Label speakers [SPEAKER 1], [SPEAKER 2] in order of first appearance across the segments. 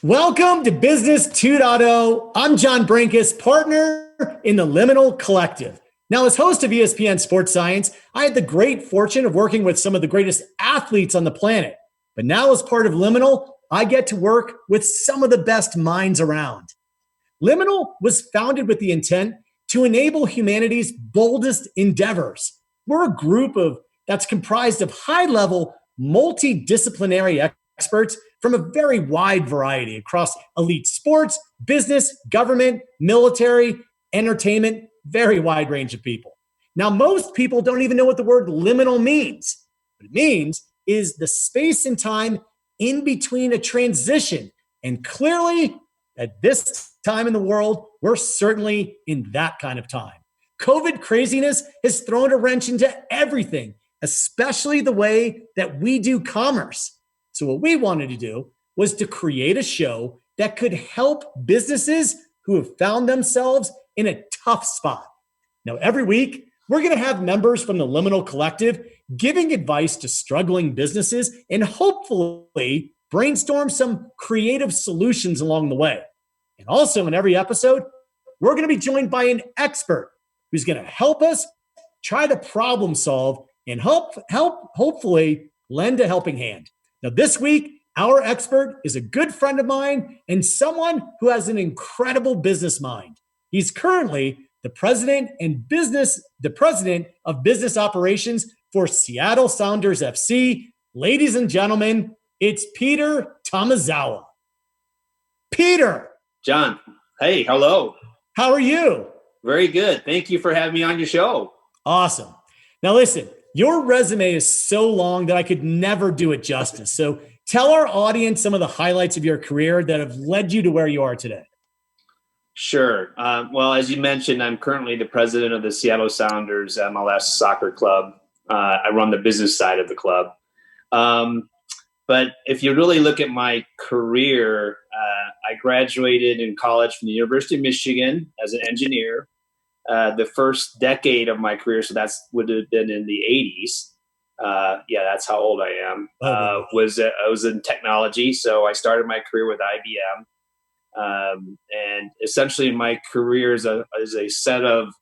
[SPEAKER 1] Welcome to Business 2.0. I'm John Brinkus, partner in the Liminal Collective. Now, as host of ESPN Sports Science, I had the great fortune of working with some of the greatest athletes on the planet. But now, as part of Liminal, I get to work with some of the best minds around. Liminal was founded with the intent to enable humanity's boldest endeavors. We're a group that's comprised of high-level, multidisciplinary experts from a very wide variety across elite sports, business, government, military, entertainment, very wide range of people. Now, most people don't even know what the word liminal means. What it means is the space and time in between a transition. And clearly, at this time in the world, we're certainly in that kind of time. COVID craziness has thrown a wrench into everything, especially the way that we do commerce. So what we wanted to do was to create a show that could help businesses who have found themselves in a tough spot. Now, every week, we're going to have members from the Liminal Collective giving advice to struggling businesses and hopefully brainstorm some creative solutions along the way. And also in every episode, we're going to be joined by an expert who's going to help us try to problem solve and hopefully lend a helping hand. Now, this week, our expert is a good friend of mine and someone who has an incredible business mind. He's currently the president of business operations for Seattle Sounders FC. Ladies and gentlemen, it's Peter Tomazawa. Peter.
[SPEAKER 2] John, hey, hello.
[SPEAKER 1] How are you?
[SPEAKER 2] Very good. Thank you for having me on your show.
[SPEAKER 1] Awesome. Now, listen. Your resume is so long that I could never do it justice. So tell our audience some of the highlights of your career that have led you to where you are today.
[SPEAKER 2] Sure. Well, as you mentioned, I'm currently the president of the Seattle Sounders MLS soccer club. I run the business side of the club. But if you really look at my career, I graduated in college from the University of Michigan as an engineer. The first decade of my career, so that's would have been in the 80s. That's how old I am. I was in technology, so I started my career with IBM, and essentially my career is a set of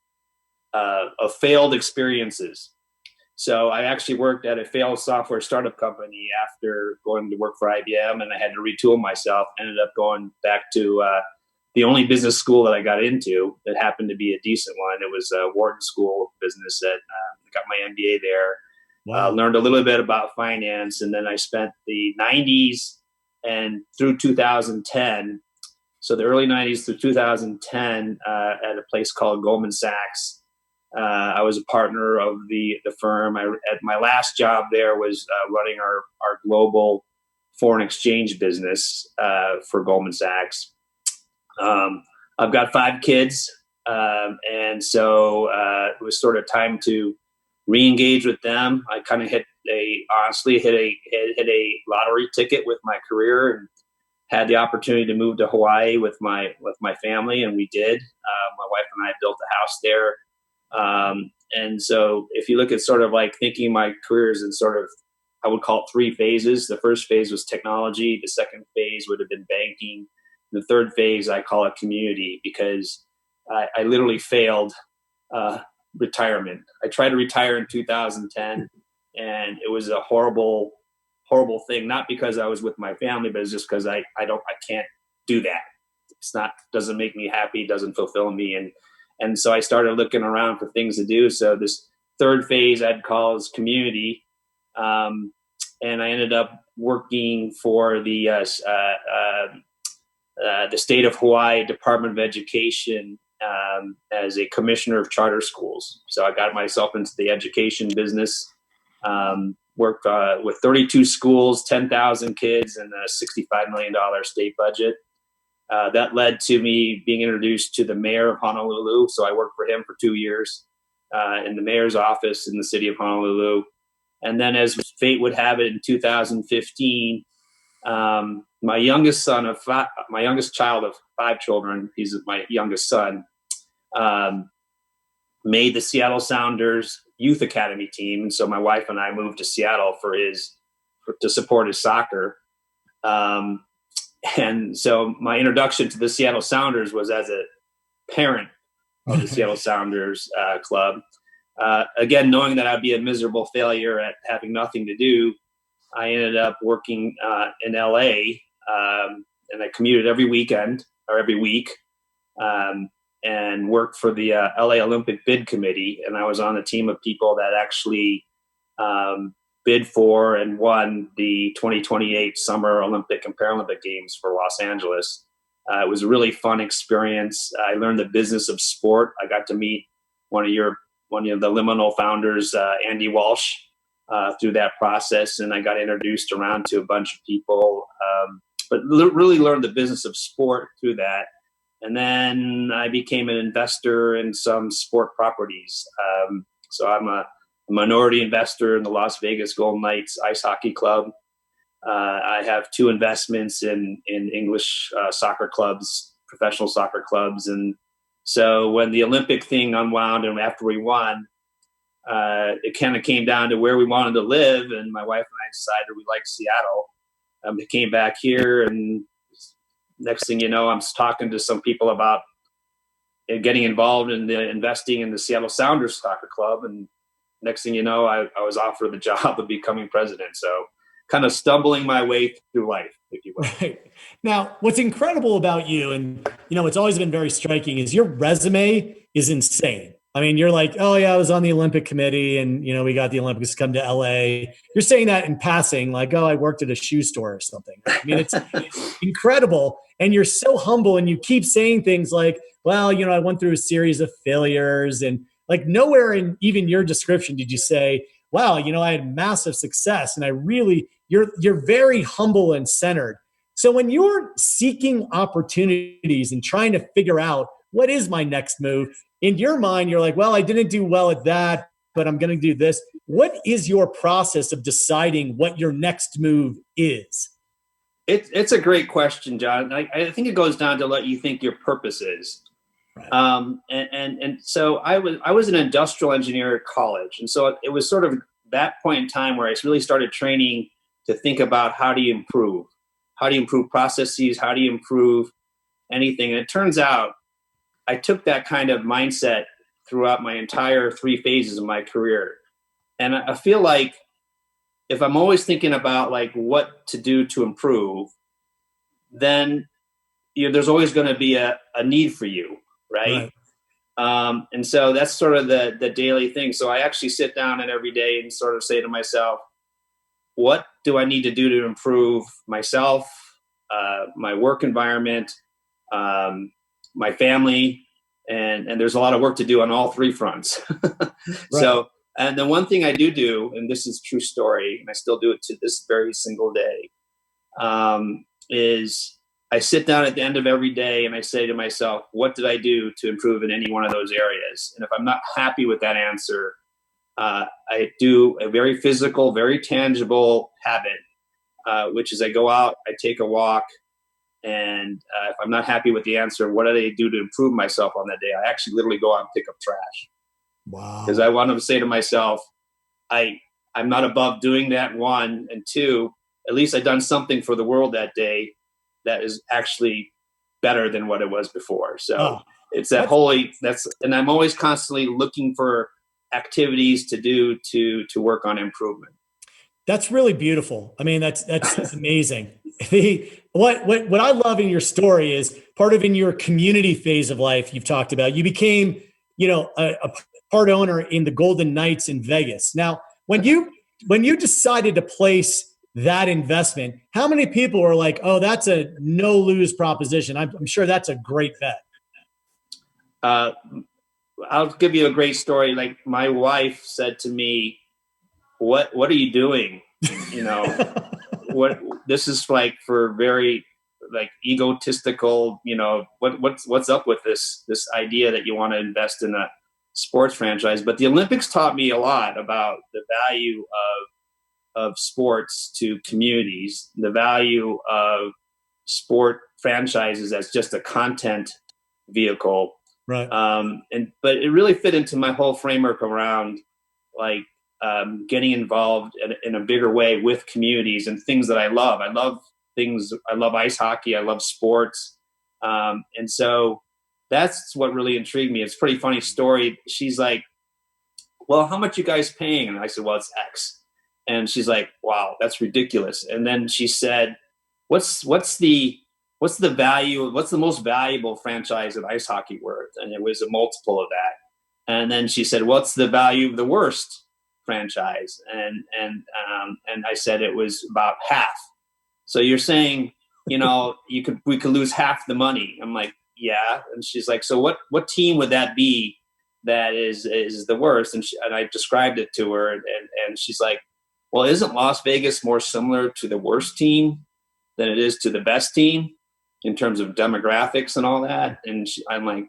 [SPEAKER 2] failed experiences. So I actually worked at a failed software startup company after going to work for IBM, and I had to retool myself. Ended up going back to the only business school that I got into that happened to be a decent one. It was Wharton School of Business. I got my MBA there.
[SPEAKER 1] Wow.
[SPEAKER 2] Learned a little bit about finance, and then I spent the 90s and through 2010. So the early 90s through 2010 at a place called Goldman Sachs. I was a partner of the firm. At my last job there was running our global foreign exchange business for Goldman Sachs. I've got 5 kids, and so it was sort of time to re-engage with them. I kind of hit a lottery ticket with my career and had the opportunity to move to Hawaii with my family, and we did. My wife and I built a house there, and so if you look at sort of like thinking my careers in sort of, I would call it 3 phases. The first phase was technology. The second phase would have been banking. The third phase, I call it community, because I literally failed retirement. I tried to retire in 2010, and it was a horrible, horrible thing. Not because I was with my family, but it's just because I can't do that. Doesn't make me happy, doesn't fulfill me, and so I started looking around for things to do. So this third phase I'd call is community, and I ended up working for the state of Hawaii Department of Education as a commissioner of charter schools. So I got myself into the education business, worked with 32 schools, 10,000 kids, and a $65 million state budget. That led to me being introduced to the mayor of Honolulu. So I worked for him for 2 years in the mayor's office in the city of Honolulu. And then as fate would have it in 2015, my youngest child of 5 children, he's my youngest son, made the Seattle Sounders Youth Academy team. And so my wife and I moved to Seattle to support his soccer. And so my introduction to the Seattle Sounders was as a parent of the Seattle Sounders club. Again, knowing that I'd be a miserable failure at having nothing to do, I ended up working in LA, and I commuted every weekend or every week, and worked for the LA Olympic Bid Committee. And I was on a team of people that actually bid for and won the 2028 Summer Olympic and Paralympic Games for Los Angeles. It was a really fun experience. I learned the business of sport. I got to meet one of the Liminal founders, Andy Walsh, through that process, and I got introduced around to a bunch of people, but really learned the business of sport through that. And then I became an investor in some sport properties. So I'm a minority investor in the Las Vegas Golden Knights Ice Hockey Club. I have 2 investments in English soccer clubs, professional soccer clubs. And so when the Olympic thing unwound and after we won, it kind of came down to where we wanted to live. And my wife and I decided we liked Seattle. We came back here, and next thing you know, I'm talking to some people about getting involved in the investing in the Seattle Sounders soccer club. And next thing you know, I was offered the job of becoming president. So kind of stumbling my way through life, if you will.
[SPEAKER 1] Right. Now, what's incredible about you, and it's always been very striking, is your resume is insane. I mean, you're like, oh yeah, I was on the Olympic committee, and we got the Olympics to come to LA. You're saying that in passing, like, oh, I worked at a shoe store or something. I mean, it's incredible, and you're so humble, and you keep saying things like, well, I went through a series of failures, and like nowhere in even your description did you say, wow, I had massive success, and you're very humble and centered. So when you're seeking opportunities and trying to figure out what is my next move, in your mind, you're like, well, I didn't do well at that, but I'm going to do this. What is your process of deciding what your next move is?
[SPEAKER 2] It's a great question, John. I think it goes down to what you think your purpose is.
[SPEAKER 1] Right.
[SPEAKER 2] And so I was an industrial engineer at college. And so it was sort of that point in time where I really started training to think about how do you improve processes, how do you improve anything. And it turns out I took that kind of mindset throughout my entire 3 phases of my career. And I feel like if I'm always thinking about like what to do to improve, then there's always going to be a need for you, right? And so that's sort of the daily thing. So I actually sit down and every day and sort of say to myself, what do I need to do to improve myself, my work environment, my family, and there's a lot of work to do on all 3 fronts. Right. So, and the one thing I do, and this is a true story, and I still do it to this very single day, is I sit down at the end of every day and I say to myself, what did I do to improve in any one of those areas? And if I'm not happy with that answer, I do a very physical, very tangible habit, which is I go out, I take a walk, and if I'm not happy with the answer, what do I do to improve myself on that day? I actually literally go out and pick up trash.
[SPEAKER 1] Wow.
[SPEAKER 2] Because I want to say to myself, I'm not above doing that, 1, and 2, at least I've done something for the world that day that is actually better than what it was before. So it's and I'm always constantly looking for activities to do to work on improvement.
[SPEAKER 1] That's really beautiful. I mean, that's amazing. What I love in your story is part of in your community phase of life you've talked about, you became, a part owner in the Golden Knights in Vegas. Now, when you decided to place that investment, how many people were like, oh, that's a no lose proposition? I'm sure that's a great bet.
[SPEAKER 2] I'll give you a great story. Like my wife said to me, what are you doing? What this is like for very like egotistical, what's up with this idea that you want to invest in a sports franchise. But the Olympics taught me a lot about the value of sports to communities, the value of sport franchises as just a content vehicle.
[SPEAKER 1] Right.
[SPEAKER 2] But it really fit into my whole framework around like getting involved in a bigger way with communities and things that I love. I love things. I love ice hockey. I love sports. And so that's what really intrigued me. It's a pretty funny story. She's like, well, how much you guys paying? And I said, well, it's X. And she's like, wow, that's ridiculous. And then she said, what's the value? What's the most valuable franchise of ice hockey worth? And it was a multiple of that. And then she said, what's the value of the worst franchise? And I said it was about half. So you're saying, we could lose half the money. I'm like, yeah. And she's like, so what team would that be that is the worst? And I described it to her, and she's like, well, isn't Las Vegas more similar to the worst team than it is to the best team in terms of demographics and all that? And I'm like,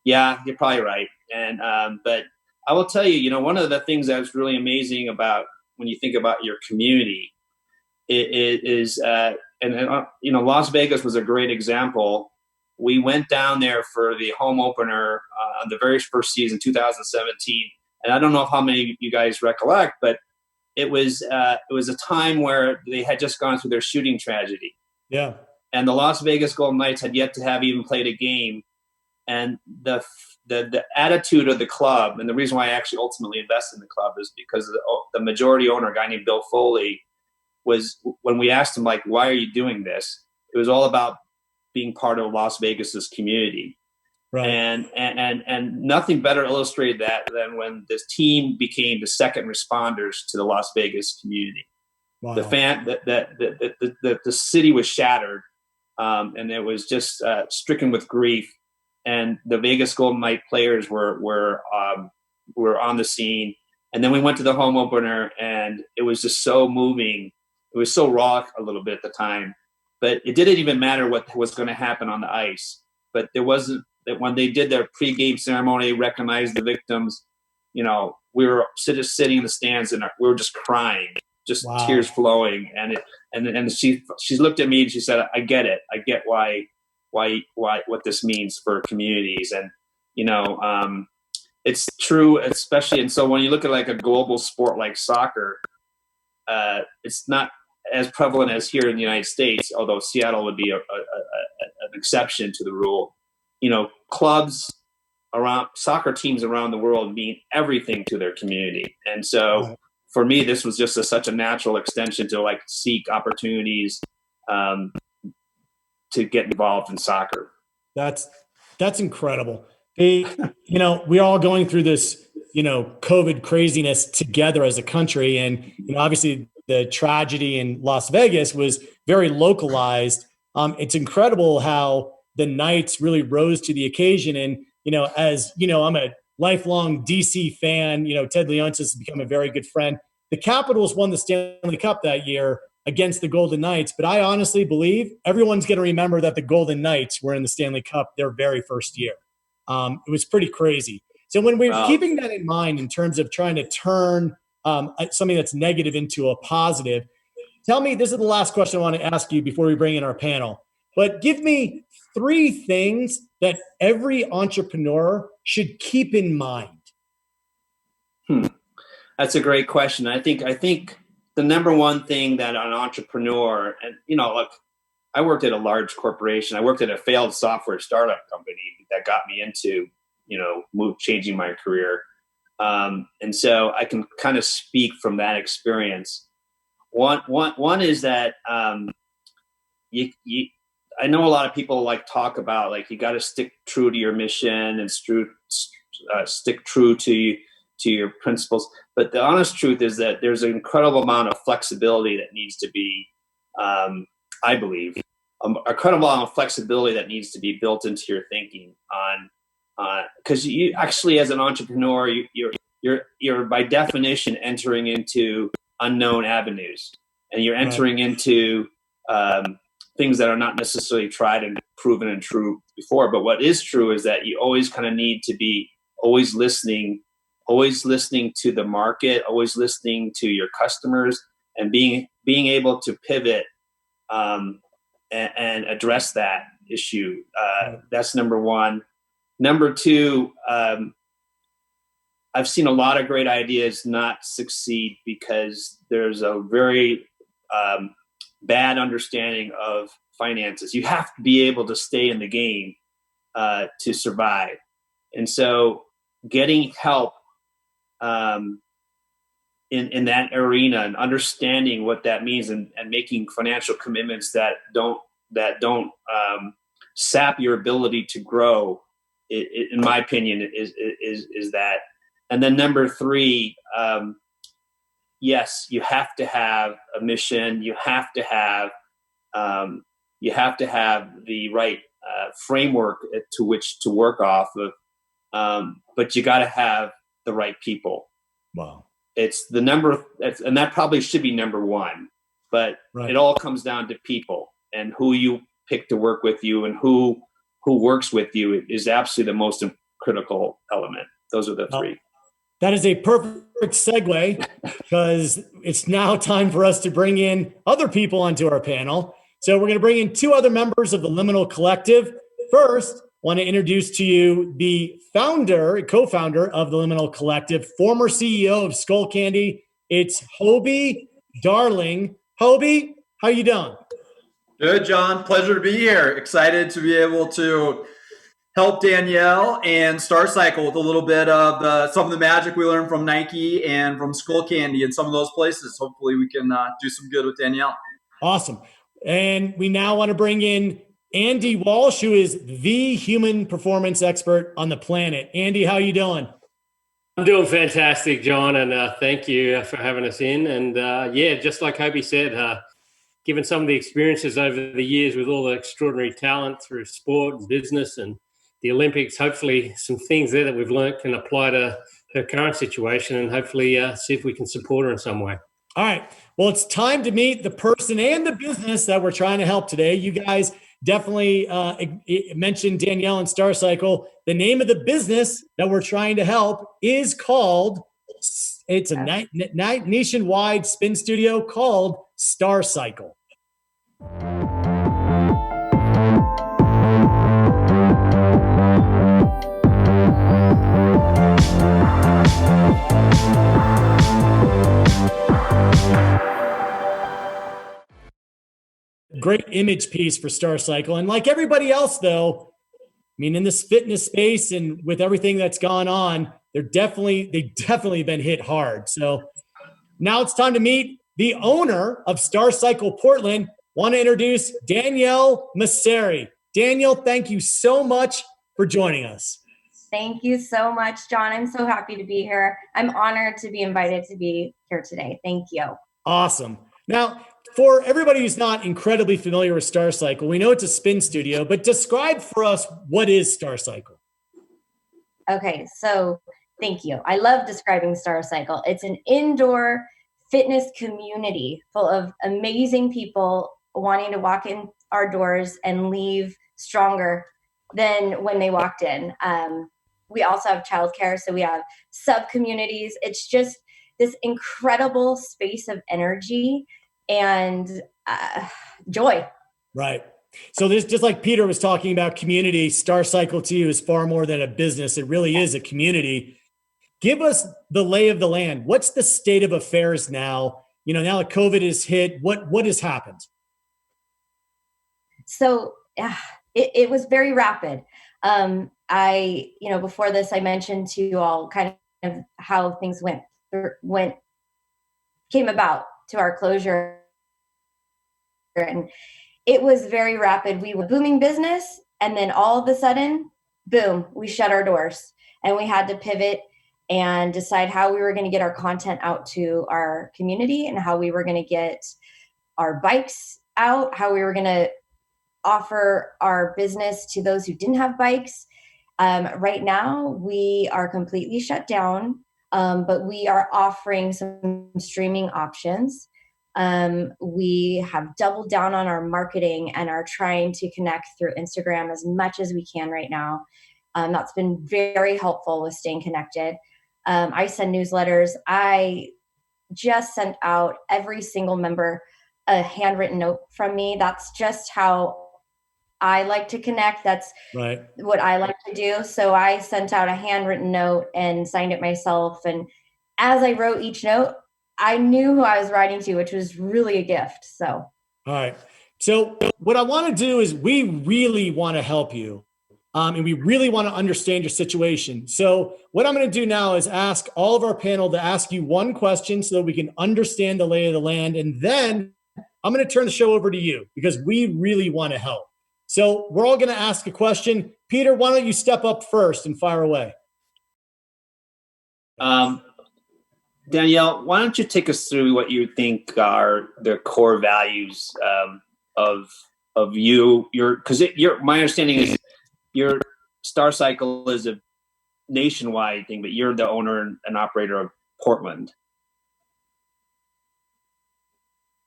[SPEAKER 2] yeah, you're probably right. And but I will tell you, one of the things that's really amazing about when you think about your community is Las Vegas was a great example. We went down there for the home opener on the very first season, 2017. And I don't know how many of you guys recollect, but it was a time where they had just gone through their shooting tragedy.
[SPEAKER 1] Yeah.
[SPEAKER 2] And the Las Vegas Golden Knights had yet to have even played a game. And the attitude of the club, and the reason why I actually ultimately invested in the club is because the majority owner, a guy named Bill Foley, was, when we asked him, like, why are you doing this? It was all about being part of Las Vegas's community. Right. And nothing better illustrated that than when this team became the second responders to the Las Vegas community. Wow. The city was shattered, and it was just stricken with grief. And the Vegas Golden Knight players were on the scene. And then we went to the home opener, and it was just so moving. It was so raw a little bit at the time, but it didn't even matter what was going to happen on the ice. But there wasn't that when they did their pregame ceremony, recognized the victims. We were sitting in the stands, and we were just crying, just wow. Tears flowing. And she looked at me and she said, "I get it. I get why what this means for communities." And it's true, especially. And so when you look at like a global sport like soccer, it's not as prevalent as here in the United States, although Seattle would be an exception to the rule. Clubs around, soccer teams around the world mean everything to their community. And so for me, this was just such a natural extension to like seek opportunities to get involved in soccer.
[SPEAKER 1] That's incredible. We're all going through this, COVID craziness together as a country. And, obviously the tragedy in Las Vegas was very localized. It's incredible how the Knights really rose to the occasion. And, as you know, I'm a lifelong DC fan. Ted Leonsis has become a very good friend. The Capitals won the Stanley Cup that year against the Golden Knights, but I honestly believe everyone's going to remember that the Golden Knights were in the Stanley Cup their very first year. It was pretty crazy. So when we're keeping that in mind in terms of trying to turn something that's negative into a positive, tell me, this is the last question I want to ask you before we bring in our panel, but give me 3 things that every entrepreneur should keep in mind.
[SPEAKER 2] That's a great question. I think the number one thing that an entrepreneur, and look, I worked at a large corporation. I worked at a failed software startup company that got me into, changing my career. And so I can kind of speak from that experience. One is that I know a lot of people talk about you got to stick true to your mission and stick true to your principles. But the honest truth is that there's an incredible amount of flexibility that needs to be, I believe, a incredible amount of flexibility that needs to be built into your thinking because you actually, as an entrepreneur, you're by definition entering into unknown avenues, and you're entering into things that are not necessarily tried and proven and true before. But what is true is that you always kind of need to be always listening to the market, always listening to your customers, and being able to pivot and address that issue. That's number one. Number two, I've seen a lot of great ideas not succeed because there's a very bad understanding of finances. You have to be able to stay in the game to survive. And so getting help in that arena and understanding what that means and making financial commitments that don't sap your ability to grow, in my opinion, is that. And then number three, yes, you have to have a mission. You have to have the right framework to which to work off of. But you got to have the right people.
[SPEAKER 1] Wow.
[SPEAKER 2] It's the and that probably should be number one, but It all comes down to people and who you pick to work with you and who works with you is absolutely the most critical element. Those are the three.
[SPEAKER 1] That is a perfect segue because it's now time for us to bring in other people onto our panel. So we're going to bring in two other members of the Liminal Collective. First, want to introduce to you the co-founder of the Liminal Collective, former CEO of Skull Candy. It's Hobie Darling. Hobie, how you doing?
[SPEAKER 3] Good, John. Pleasure to be here. Excited to be able to help Danielle and Star Cycle with a little bit of some of the magic we learned from Nike and from Skull Candy and some of those places. Hopefully we can do some good with Danielle.
[SPEAKER 1] Awesome. And we now want to bring in Andy Walsh, who is the human performance expert on the planet. Andy, how you doing?
[SPEAKER 4] I'm doing fantastic, John, and thank you for having us in. And just like Hobie said, given some of the experiences over the years with all the extraordinary talent through sport and business and the Olympics, hopefully some things there that we've learned can apply to her current situation and hopefully see if we can support her in some way.
[SPEAKER 1] All right. Well, it's time to meet the person and the business that we're trying to help today. You guys definitely mentioned Danielle and Star Cycle. The name of the business that we're trying to help is called, it's a nationwide spin studio called Star Cycle. Great image piece for Star Cycle. And like everybody else, though, I mean, in this fitness space and with everything that's gone on, they definitely been hit hard. So now it's time to meet the owner of Star Cycle Portland. Want to introduce Danielle Masseri. Danielle, thank you so much for joining us.
[SPEAKER 5] Thank you so much, John. I'm so happy to be here. I'm honored to be invited to be here today. Thank you.
[SPEAKER 1] Awesome. Now, for everybody who's not incredibly familiar with Star Cycle, we know it's a spin studio, but describe for us what is Star Cycle.
[SPEAKER 5] Okay, so thank you. I love describing Star Cycle. It's an indoor fitness community full of amazing people wanting to walk in our doors and leave stronger than when they walked in. We also have childcare, so we have sub-communities. It's just this incredible space of energy and joy.
[SPEAKER 1] Right. So this, just like Peter was talking about community, Star Cycle to you is far more than a business. It really is a community. Give us the lay of the land. What's the state of affairs now? You know, now that COVID is hit, what has happened?
[SPEAKER 5] So it was very rapid. Before this, I mentioned to you all kind of how things came about to our closure. And it was very rapid. We were booming business. And then all of a sudden, boom, we shut our doors and we had to pivot and decide how we were going to get our content out to our community and how we were going to get our bikes out, how we were going to offer our business to those who didn't have bikes. Right now, we are completely shut down, but we are offering some streaming options. We have doubled down on our marketing and are trying to connect through Instagram as much as we can right now. That's been very helpful with staying connected. I send newsletters. I just sent out every single member a handwritten note from me. That's just how I like to connect. That's right. What I like to do. So I sent out a handwritten note and signed it myself. And as I wrote each note, I knew who I was writing to, which was really a gift. So
[SPEAKER 1] All right. So what I want to do is we really want to help you. And we really want to understand your situation. So what I'm going to do now is ask all of our panel to ask you one question so that we can understand the lay of the land. And then I'm going to turn the show over to you because we really want to help. So we're all going to ask a question. Peter, why don't you step up first and fire away?
[SPEAKER 2] Danielle, why don't you take us through what you think are the core values of you? My understanding is your Star Cycle is a nationwide thing, but you're the owner and operator of Portland.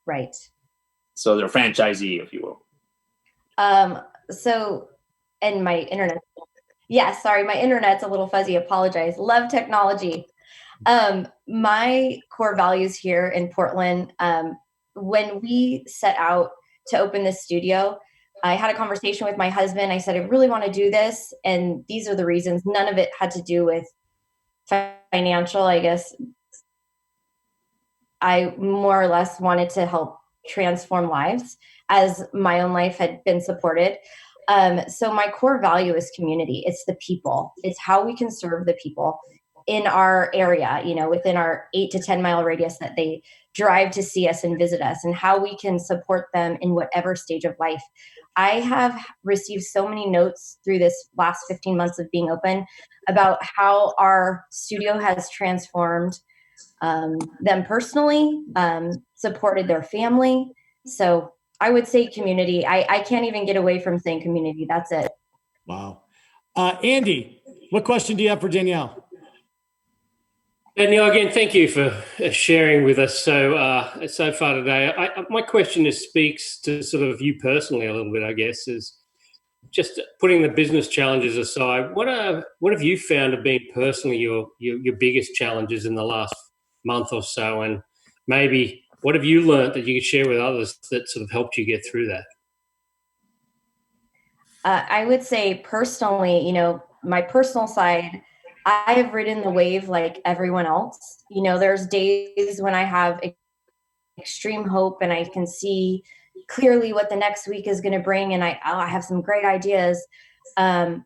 [SPEAKER 5] Right.
[SPEAKER 2] So they're a franchisee, if you will.
[SPEAKER 5] And my internet. Yeah, sorry, my internet's a little fuzzy. Apologize. Love technology. My core values here in Portland, when we set out to open this studio, I had a conversation with my husband. I said, I really want to do this. And these are the reasons. None of it had to do with financial, I guess. I more or less wanted to help transform lives as my own life had been supported. So my core value is community. It's the people. It's how we can serve the people in our area, within our 8 to 10 mile radius that they drive to see us and visit us, and how we can support them in whatever stage of life. I have received so many notes through this last 15 months of being open about how our studio has transformed them personally, supported their family. So I would say community. I can't even get away from saying community. That's it.
[SPEAKER 1] Wow. Andy, what question do you have for Danielle?
[SPEAKER 4] Danielle, again, thank you for sharing with us so far today. My question speaks to sort of you personally a little bit, I guess, is just putting the business challenges aside. What have you found have been personally your biggest challenges in the last month or so, and maybe what have you learned that you could share with others that sort of helped you get through that?
[SPEAKER 5] I would say personally, my personal side, I have ridden the wave like everyone else. There's days when I have extreme hope and I can see clearly what the next week is going to bring, and I have some great ideas. And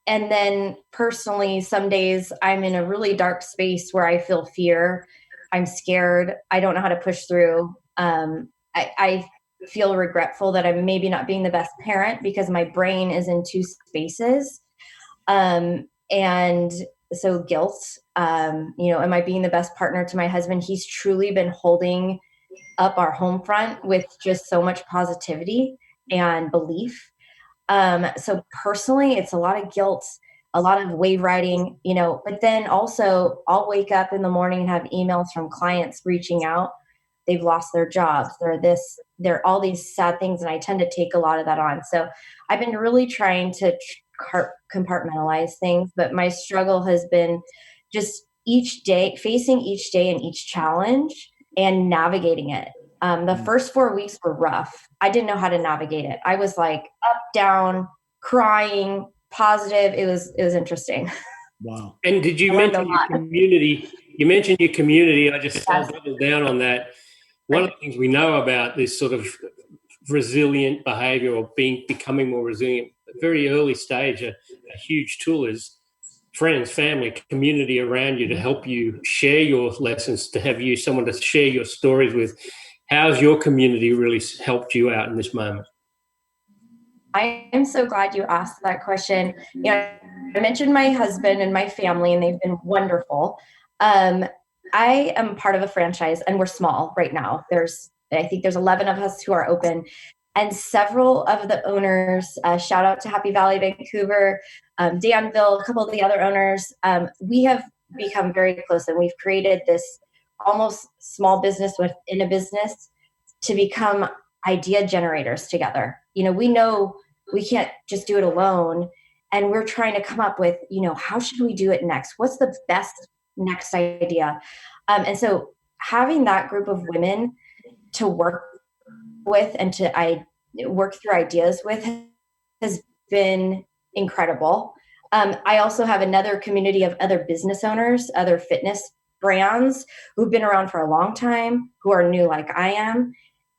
[SPEAKER 5] then personally, some days I'm in a really dark space where I feel fear. I'm scared. I don't know how to push through. I feel regretful that I'm maybe not being the best parent because my brain is in two spaces. And so guilt, am I being the best partner to my husband? He's truly been holding up our home front with just so much positivity and belief. So personally, it's a lot of guilt, a lot of wave riding, but then also I'll wake up in the morning and have emails from clients reaching out. They've lost their jobs. They're all these sad things. And I tend to take a lot of that on. So I've been really trying to compartmentalize things, but my struggle has been just facing each day and each challenge and navigating it. The first 4 weeks were rough. I didn't know how to navigate it. I was like up, down, crying, positive. It was interesting.
[SPEAKER 1] Wow.
[SPEAKER 4] And did you mention your community? You mentioned your community. I just doubled down on that. One of the things we know about this sort of resilient behavior or becoming more resilient, very early stage, a huge tool is friends, family, community around you to help you share your lessons, to have someone to share your stories with. How's your community really helped you out in this moment?
[SPEAKER 5] I am so glad you asked that question. I mentioned my husband and my family, and they've been wonderful. I am part of a franchise, and we're small right now. I think there's 11 of us who are open, and several of the owners, shout out to Happy Valley, Vancouver, Danville, a couple of the other owners, we have become very close, and we've created this almost small business within a business to become idea generators together. We know we can't just do it alone, and we're trying to come up with, how should we do it next? What's the best next idea? And so having that group of women to work with and to work through ideas with has been incredible. I also have another community of other business owners, other fitness brands who've been around for a long time, who are new like I am.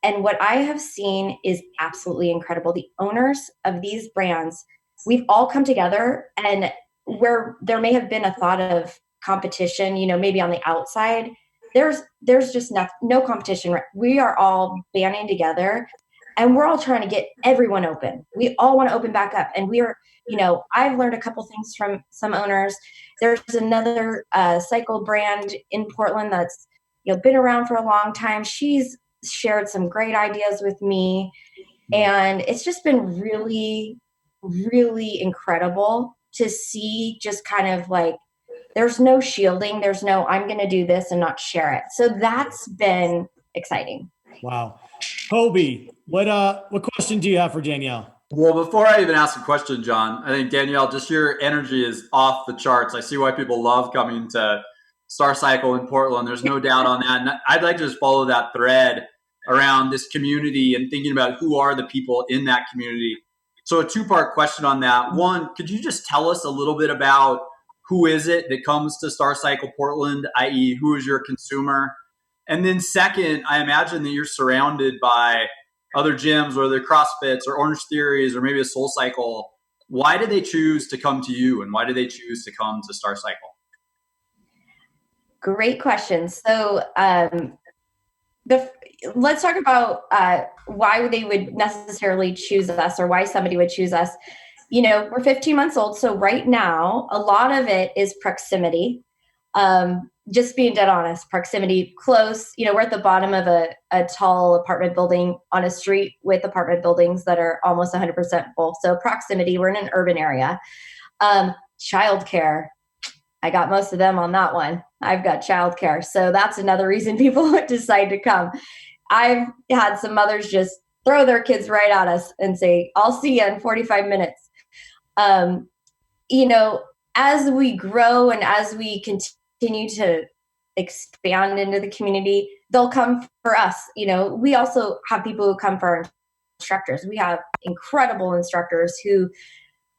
[SPEAKER 5] And what I have seen is absolutely incredible. The owners of these brands, we've all come together, and where there may have been a thought of competition, maybe on the outside, there's just no competition. We are all banding together, and we're all trying to get everyone open. We all want to open back up, and I've learned a couple things from some owners. There's another cycle brand in Portland that's been around for a long time. She's shared some great ideas with me, and it's just been really, really incredible to see, just kind of like, there's no shielding. There's no, I'm going to do this and not share it. So that's been exciting.
[SPEAKER 1] Wow. Kobe, what question do you have for Danielle?
[SPEAKER 3] Well, before I even ask a question, John, I think Danielle, just your energy is off the charts. I see why people love coming to Star Cycle in Portland. There's no doubt on that. And I'd like to just follow that thread around this community and thinking about who are the people in that community. So a two-part question on that. One, could you just tell us a little bit about who is it that comes to Star Cycle Portland, i.e. who is your consumer? And then second, I imagine that you're surrounded by other gyms, whether they're CrossFits or Orange Theories or maybe a Soul Cycle. Why do they choose to come to you, and why do they choose to come to Star Cycle?
[SPEAKER 5] Great question. So let's talk about why they would necessarily choose us, or why somebody would choose us. We're 15 months old. So right now, a lot of it is proximity. Just being dead honest, proximity, close. We're at the bottom of a tall apartment building on a street with apartment buildings that are almost 100% full. So proximity, we're in an urban area. Childcare, I got most of them on that one. I've got childcare. So that's another reason people would decide to come. I've had some mothers just throw their kids right at us and say, I'll see you in 45 minutes. As we grow and as we continue to expand into the community, they'll come for us. We also have people who come for our instructors. We have incredible instructors who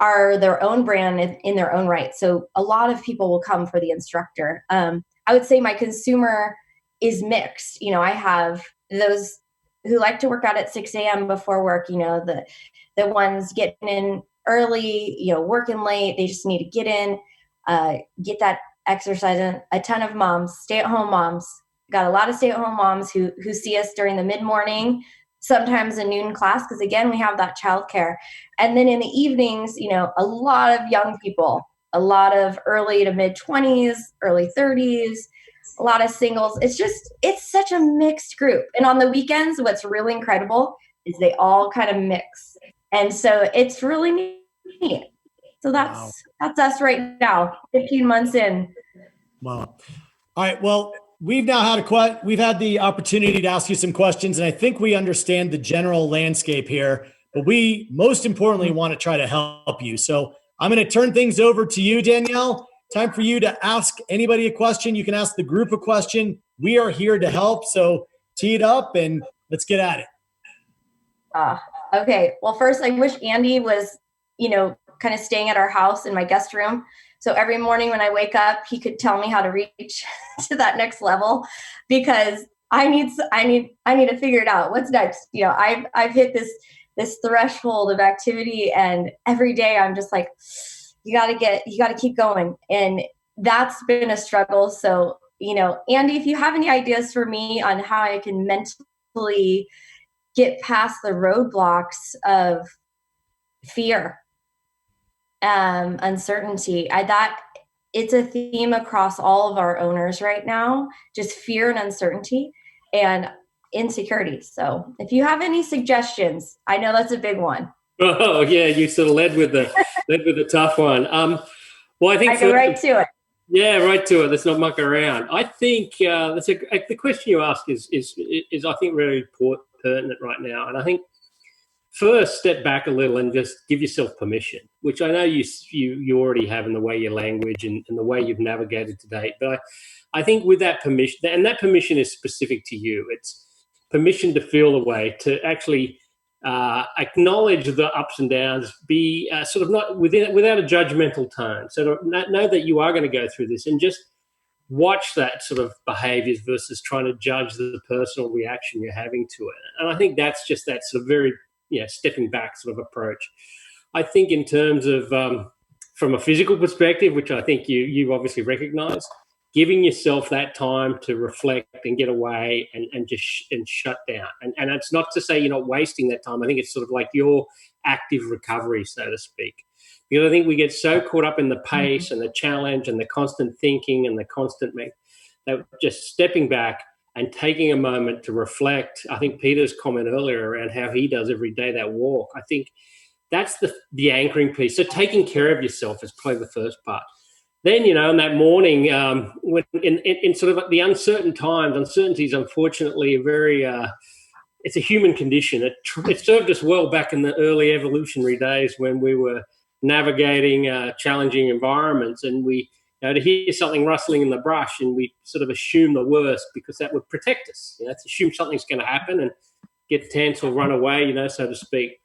[SPEAKER 5] are their own brand in their own right. So a lot of people will come for the instructor. I would say my consumer is mixed. I have those who like to work out at 6 a.m. before work, the ones getting in early, working late. They just need to get in, get that exercise in. A ton of moms, stay-at-home moms. Got a lot of stay-at-home moms who see us during the mid-morning, sometimes a noon class, because again, we have that childcare. And then in the evenings, a lot of young people, a lot of early to mid-20s, early 30s, a lot of singles. It's such a mixed group. And on the weekends, what's really incredible is they all kind of mix. And so it's really neat. So that's us right now, 15 months in.
[SPEAKER 1] Wow. All right. Well, we've now had the opportunity to ask you some questions, and I think we understand the general landscape here, but we most importantly want to try to help you. So I'm going to turn things over to you, Danielle. Time for you to ask anybody a question. You can ask the group a question. We are here to help. So tee it up and let's get at it.
[SPEAKER 5] Okay. Well, first, I wish Andy was, kind of staying at our house in my guest room. So every morning when I wake up, he could tell me how to reach to that next level, because I need to figure it out. What's next? I've hit this threshold of activity, and every day I'm just like, you got to keep going. And that's been a struggle. So, Andy, if you have any ideas for me on how I can mentally get past the roadblocks of fear, uncertainty, it's a theme across all of our owners right now, just fear and uncertainty and insecurity. So if you have any suggestions, I know that's a big one.
[SPEAKER 4] Oh yeah, you sort of led with the tough one. Well, I think
[SPEAKER 5] I go right to it.
[SPEAKER 4] Yeah, right to it. Let's not muck around. I think the question you ask is I think really pertinent right now, and I think first step back a little and just give yourself permission, which I know you already have in the way you language and the way you've navigated to date. But I think with that permission, and that permission is specific to you. It's permission to feel the way, to actually acknowledge the ups and downs, be sort of not without a judgmental tone. So to know that you are going to go through this, and just watch that sort of behaviors versus trying to judge the personal reaction you're having to it. And I think that's just that sort of very, stepping back sort of approach. I think in terms of from a physical perspective, which I think you obviously recognize, giving yourself that time to reflect and get away and just shut down. And it's not to say you're not wasting that time. I think it's sort of like your active recovery, so to speak. Because I think we get so caught up in the pace and the challenge and the constant thinking and the constant that just stepping back and taking a moment to reflect. I think Peter's comment earlier around how he does every day that walk, I think that's the anchoring piece. So taking care of yourself is probably the first part. Then, in that morning, when in sort of the uncertain times, uncertainty is unfortunately a very, it's a human condition. It served us well back in the early evolutionary days when we were navigating challenging environments, and we, to hear something rustling in the brush, and we sort of assume the worst because that would protect us. To assume something's going to happen and get tense or run away, so to speak.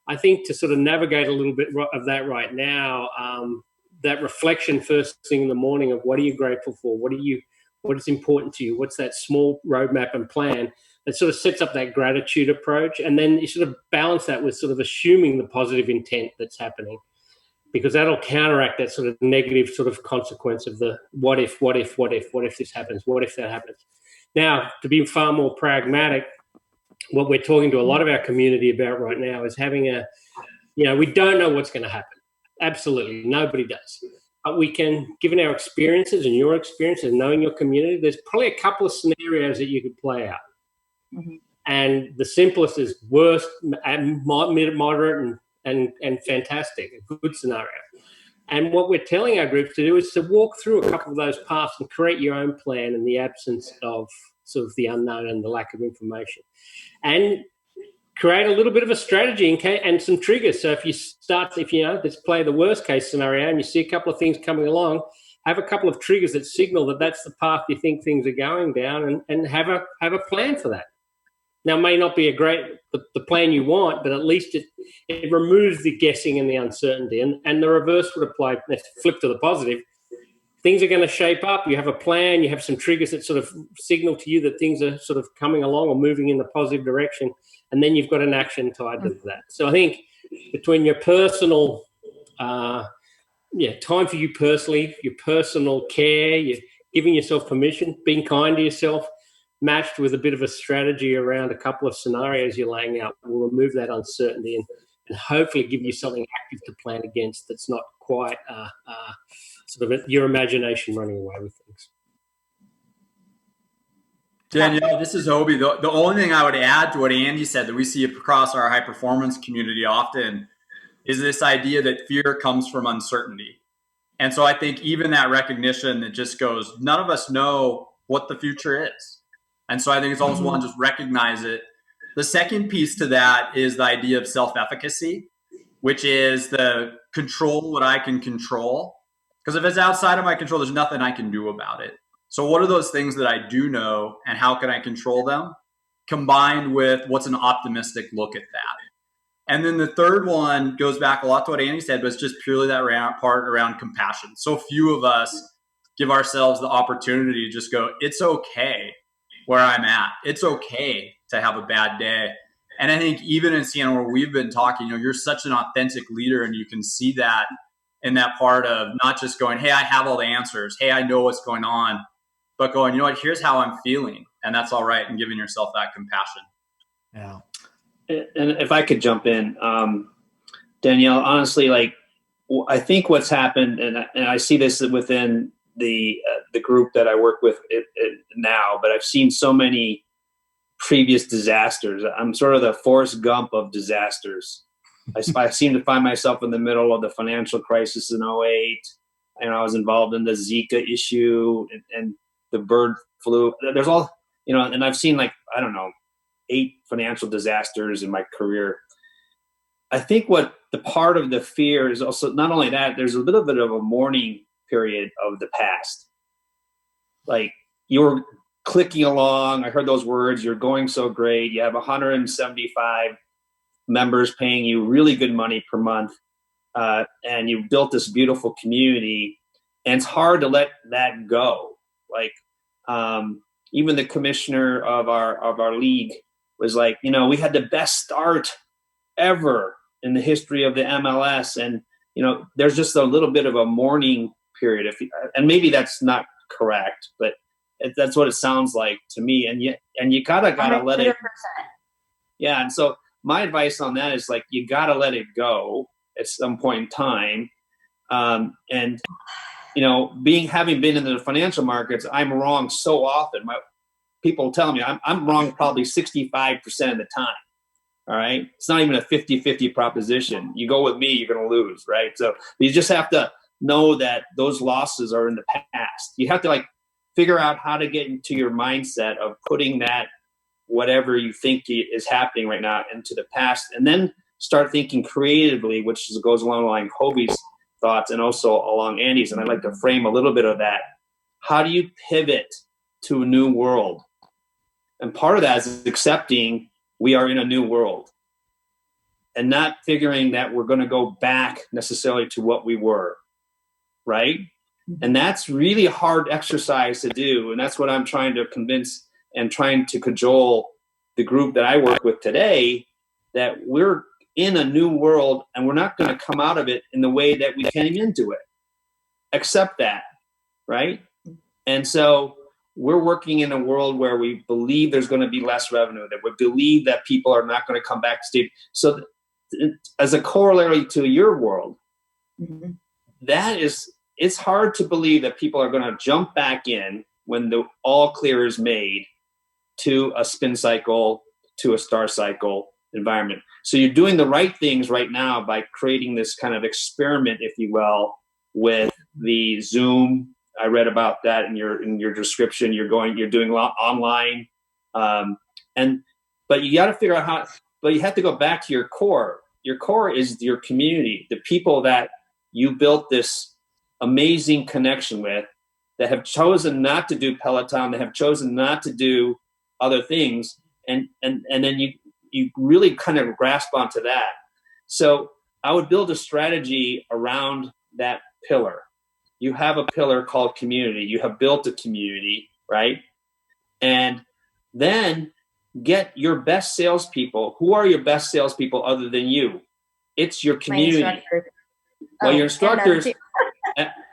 [SPEAKER 4] I think to sort of navigate a little bit of that right now, that reflection first thing in the morning of what are you grateful for? What is important to you? What's that small roadmap and plan that sort of sets up that gratitude approach? And then you sort of balance that with sort of assuming the positive intent that's happening, because that'll counteract that sort of negative sort of consequence of the what if this happens? What if that happens? Now, to be far more pragmatic, what we're talking to a lot of our community about right now is having we don't know what's going to happen. Absolutely. Nobody does. But we can, given our experiences and your experience and knowing your community, there's probably a couple of scenarios that you could play out. Mm-hmm. And the simplest is worst, moderate, and fantastic, a good scenario. And what we're telling our groups to do is to walk through a couple of those paths and create your own plan in the absence of sort of the unknown and the lack of information. And create a little bit of a strategy and some triggers. So if let's play the worst case scenario and you see a couple of things coming along, have a couple of triggers that signal that that's the path you think things are going down, and have a plan for that. Now, it may not be the plan you want, but at least it removes the guessing and the uncertainty. And the reverse would apply. Let's flip to the positive. Things are going to shape up. You have a plan. You have some triggers that sort of signal to you that things are sort of coming along or moving in the positive direction. And then you've got an action tied to that. So I think between your personal, time for you personally, your personal care, you're giving yourself permission, being kind to yourself, matched with a bit of a strategy around a couple of scenarios you're laying out, will remove that uncertainty and hopefully give you something active to plan against that's not quite sort of your imagination running away with things.
[SPEAKER 3] Danielle, this is Obi. The only thing I would add to what Andy said that we see across our high performance community often is this idea that fear comes from uncertainty. And so I think even that recognition that just goes, none of us know what the future is. And so I think it's almost one, just recognize it. The second piece to that is the idea of self-efficacy, which is the control what I can control. Because if it's outside of my control, there's nothing I can do about it. So what are those things that I do know and how can I control them? Combined with what's an optimistic look at that. And then the third one goes back a lot to what Andy said, but it's just purely that part around compassion. So few of us give ourselves the opportunity to just go, it's okay where I'm at. It's okay to have a bad day. And I think even in Siena where we've been talking, you're such an authentic leader, and you can see that in that part of not just going, hey, I have all the answers. Hey, I know what's going on, but going, you know what, here's how I'm feeling. And that's all right. And giving yourself that compassion.
[SPEAKER 1] Yeah.
[SPEAKER 2] And if I could jump in, Danielle, honestly, I think what's happened, and I see this within the group that I work with now, but I've seen so many previous disasters. I'm sort of the Forrest Gump of disasters. I seem to find myself in the middle of the financial crisis in 2008, and I was involved in the Zika issue and the bird flu. There's all, and I've seen 8 financial disasters in my career. I think what the part of the fear is also not only that, there's a little bit of a mourning period of the past. Like you were clicking along. I heard those words. You're going so great. You have 175 members paying you really good money per month. And you've built this beautiful community, and it's hard to let that go. Like, even the commissioner of our league was like, we had the best start ever in the history of the MLS, and there's just a little bit of a mourning period. And maybe that's not correct, but that's what it sounds like to me. And you gotta
[SPEAKER 5] 100%.
[SPEAKER 2] let it. Yeah, and so my advice on that is like you gotta let it go at some point in time. And having been in the financial markets, I'm wrong so often. People tell me I'm wrong probably 65% of the time. All right. It's not even a 50-50 proposition. You go with me, you're going to lose. Right. So you just have to know that those losses are in the past. You have to figure out how to get into your mindset of putting that, whatever you think is happening right now, into the past, and then start thinking creatively, which goes along the line of Hobie's thoughts and also along Andy's. And I'd like to frame a little bit of that. How do you pivot to a new world? And part of that is accepting we are in a new world and not figuring that we're going to go back necessarily to what we were, right? And that's really a hard exercise to do. And that's what I'm trying to convince and trying to cajole the group that I work with today, that we're in a new world and we're not going to come out of it in the way that we came into it. Accept that, right? And so we're working in a world where we believe there's going to be less revenue, that we believe that people are not going to come back to stadium. So as a corollary to your world, it's hard to believe that people are going to jump back in when the all clear is made to a spin cycle, to a star cycle environment. So you're doing the right things right now by creating this kind of experiment, if you will, with the Zoom. I read about that in your description. You're doing online, but you got to figure out how. But you have to go back to your core. Your core is your community, the people that you built this amazing connection with, that have chosen not to do Peloton, that have chosen not to do other things, and then you really kind of grasp onto that. So I would build a strategy around that pillar. You have a pillar called community. You have built a community, right? And then get your best salespeople. Who are your best salespeople other than you? It's your community. Well, your instructors,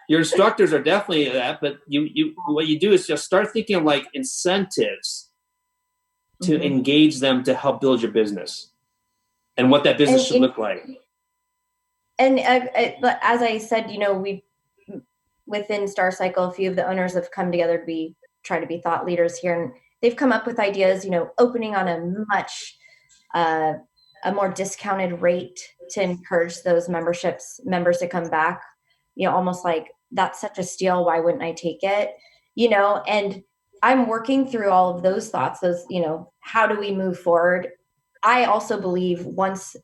[SPEAKER 2] your instructors are definitely that. But what you do is just start thinking of like incentives to engage them to help build your business and what that business should look like.
[SPEAKER 5] And as I said, we within Star Cycle, a few of the owners have come together to try to be thought leaders here, and they've come up with ideas, opening on a much a more discounted rate to encourage those members to come back. Almost like that's such a steal. Why wouldn't I take it? And I'm working through all of those thoughts. Those, how do we move forward? I also believe once,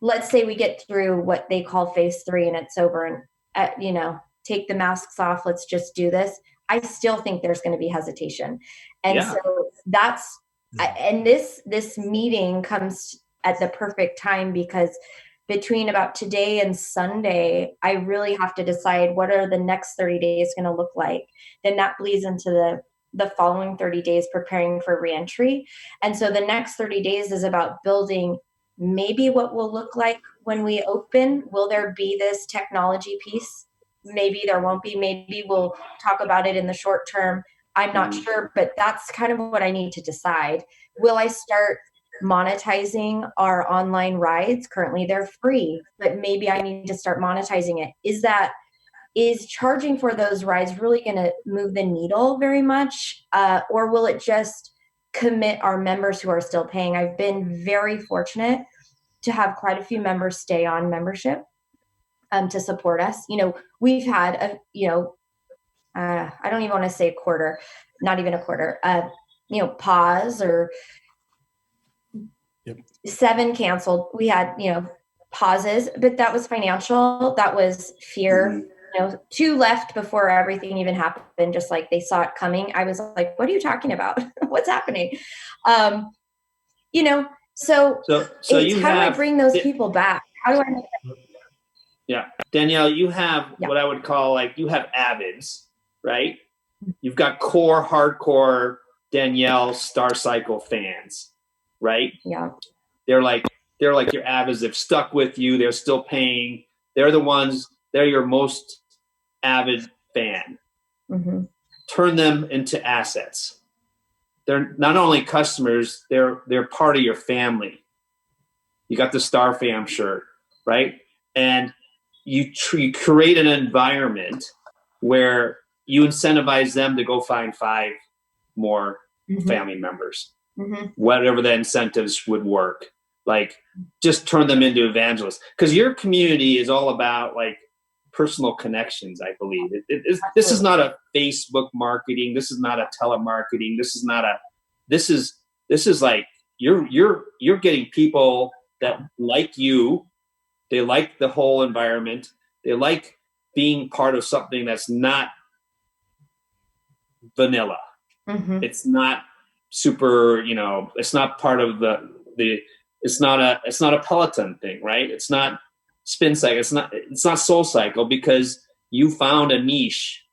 [SPEAKER 5] let's say we get through what they call phase 3 and it's over, and take the masks off, let's just do this. I still think there's going to be hesitation. And so that's, and this meeting comes at the perfect time, because between about today and Sunday, I really have to decide what are the next 30 days going to look like. Then that bleeds into the following 30 days preparing for reentry. And so the next 30 days is about building maybe what will look like when we open. Will there be this technology piece? Maybe there won't be. Maybe we'll talk about it in the short term. I'm not sure, but that's kind of what I need to decide. Will I start monetizing our online rides? Currently they're free, but maybe I need to start monetizing it. Is charging for those rides really going to move the needle very much? Or will it just commit our members who are still paying? I've been very fortunate to have quite a few members stay on membership to support us. We've had I don't even want to say a quarter, not even a quarter, pause or 7 canceled. We had, pauses, but that was financial. That was fear. 2 left before everything even happened, just like they saw it coming. I was like, what are you talking about? What's happening? So it's how do I bring those people back? How do I make that?
[SPEAKER 2] Yeah. Danielle, you have what I would call you have avids, right? you've got core, hardcore Danielle Star Cycle fans, right?
[SPEAKER 5] Yeah.
[SPEAKER 2] They're like your avids. They've stuck with you. They're still paying. They're your most avid fan.
[SPEAKER 5] Mm-hmm.
[SPEAKER 2] Turn them into assets. They're not only customers, they're part of your family. You got the Star Fam shirt, right? And you create an environment where you incentivize them to go find 5 more family members. Whatever the incentives would work. Like, just turn them into evangelists. Because your community is all about like personal connections, I believe. This is not a Facebook marketing. This is not a telemarketing. This is like you're getting people that like you. They like the whole environment. They like being part of something that's not vanilla. It's not super, it's not part of it's not a Peloton thing, right? It's not spin cycle. It's not Soul Cycle, because you found a niche,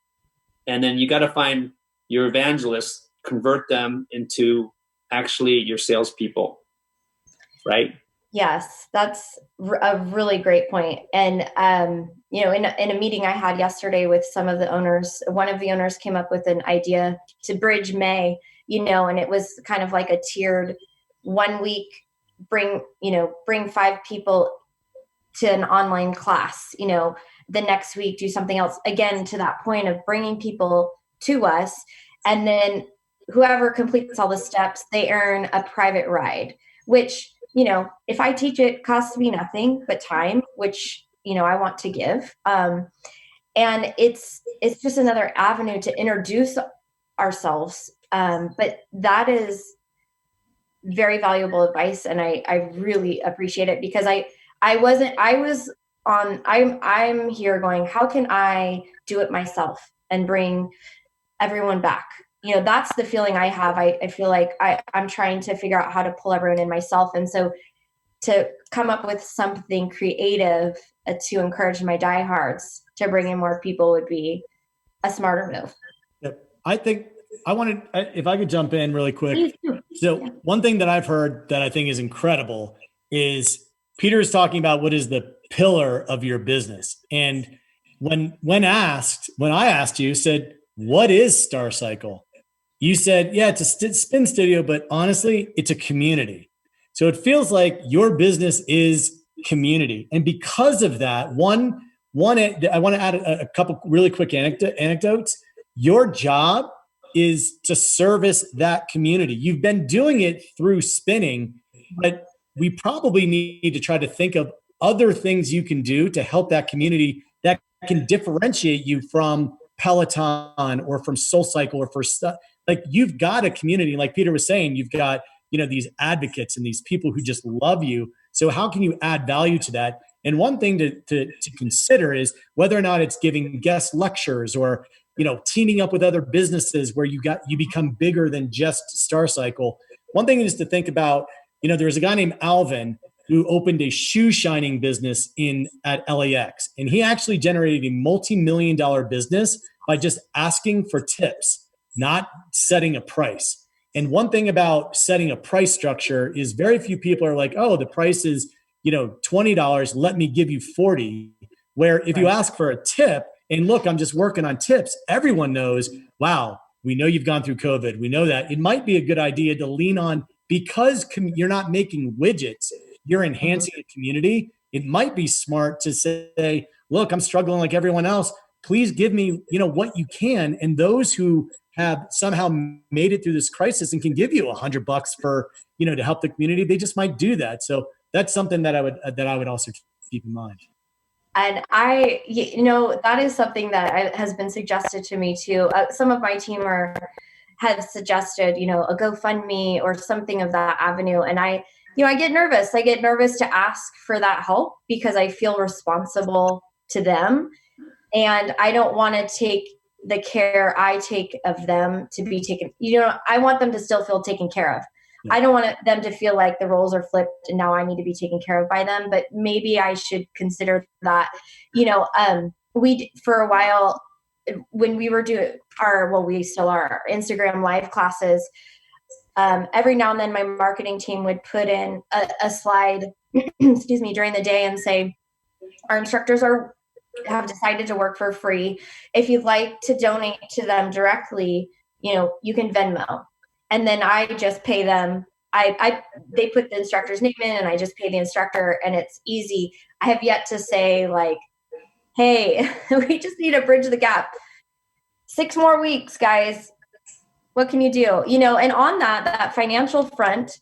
[SPEAKER 2] and then you got to find your evangelists, convert them into actually your salespeople, right?
[SPEAKER 5] Yes, that's a really great point. And, in a meeting I had yesterday with some of the owners, one of the owners came up with an idea to bridge May, and it was kind of like a tiered 1 week, bring 5 people to an online class, the next week do something else, again, to that point of bringing people to us. And then whoever completes all the steps, they earn a private ride, which, if I teach it, costs me nothing but time, which, I want to give. And it's just another avenue to introduce ourselves. But that is very valuable advice. And I really appreciate it, because I'm here going, how can I do it myself and bring everyone back? That's the feeling I have. I feel like I'm trying to figure out how to pull everyone in myself. And so to come up with something creative to encourage my diehards to bring in more people would be a smarter move.
[SPEAKER 1] Yep. I think if I could jump in really quick. So one thing that I've heard that I think is incredible is Peter is talking about what is the pillar of your business. And when I asked you, said, what is Star Cycle? You said, yeah, it's a spin studio, but honestly, it's a community. So it feels like your business is community. And because of that, I want to add a couple really quick anecdotes. Your job is to service that community. You've been doing it through spinning, but we probably need to try to think of other things you can do to help that community that can differentiate you from Peloton or from Soul Cycle or for stuff. Like, you've got a community, like Peter was saying, you've got, these advocates and these people who just love you. So how can you add value to that? And one thing to consider is whether or not it's giving guest lectures or, teaming up with other businesses where you become bigger than just Star Cycle. One thing is to think about, there was a guy named Alvin who opened a shoe shining business at LAX. And he actually generated a multi-million-dollar business by just asking for tips, not setting a price. And one thing about setting a price structure is very few people are like, oh, the price is, $20, let me give you 40. Where if you ask for a tip and look, I'm just working on tips, everyone knows, wow, we know you've gone through COVID. We know that. It might be a good idea to lean on, because you're not making widgets, you're enhancing a community. It might be smart to say, look, I'm struggling like everyone else. Please give me, what you can. And those who have somehow made it through this crisis and can give you $100 for, to help the community, they just might do that. So that's something that I would also keep in mind.
[SPEAKER 5] And that is something that has been suggested to me too. Some of my team have suggested, a GoFundMe or something of that avenue. And I get nervous. I get nervous to ask for that help because I feel responsible to them. And I don't want to take the care I take of them to be taken. I want them to still feel taken care of. Yeah. I don't want them to feel like the roles are flipped and now I need to be taken care of by them. But maybe I should consider that, we, for a while, when we were we still are, our Instagram live classes. Every now and then my marketing team would put in a slide, excuse me, during the day and say, our instructors have decided to work for free. If you'd like to donate to them directly, you can Venmo. And then I just pay them. They put the instructor's name in and I just pay the instructor, and it's easy. I have yet to say like, hey, we just need to bridge the gap. 6 more weeks, guys. What can you do? And on that financial front,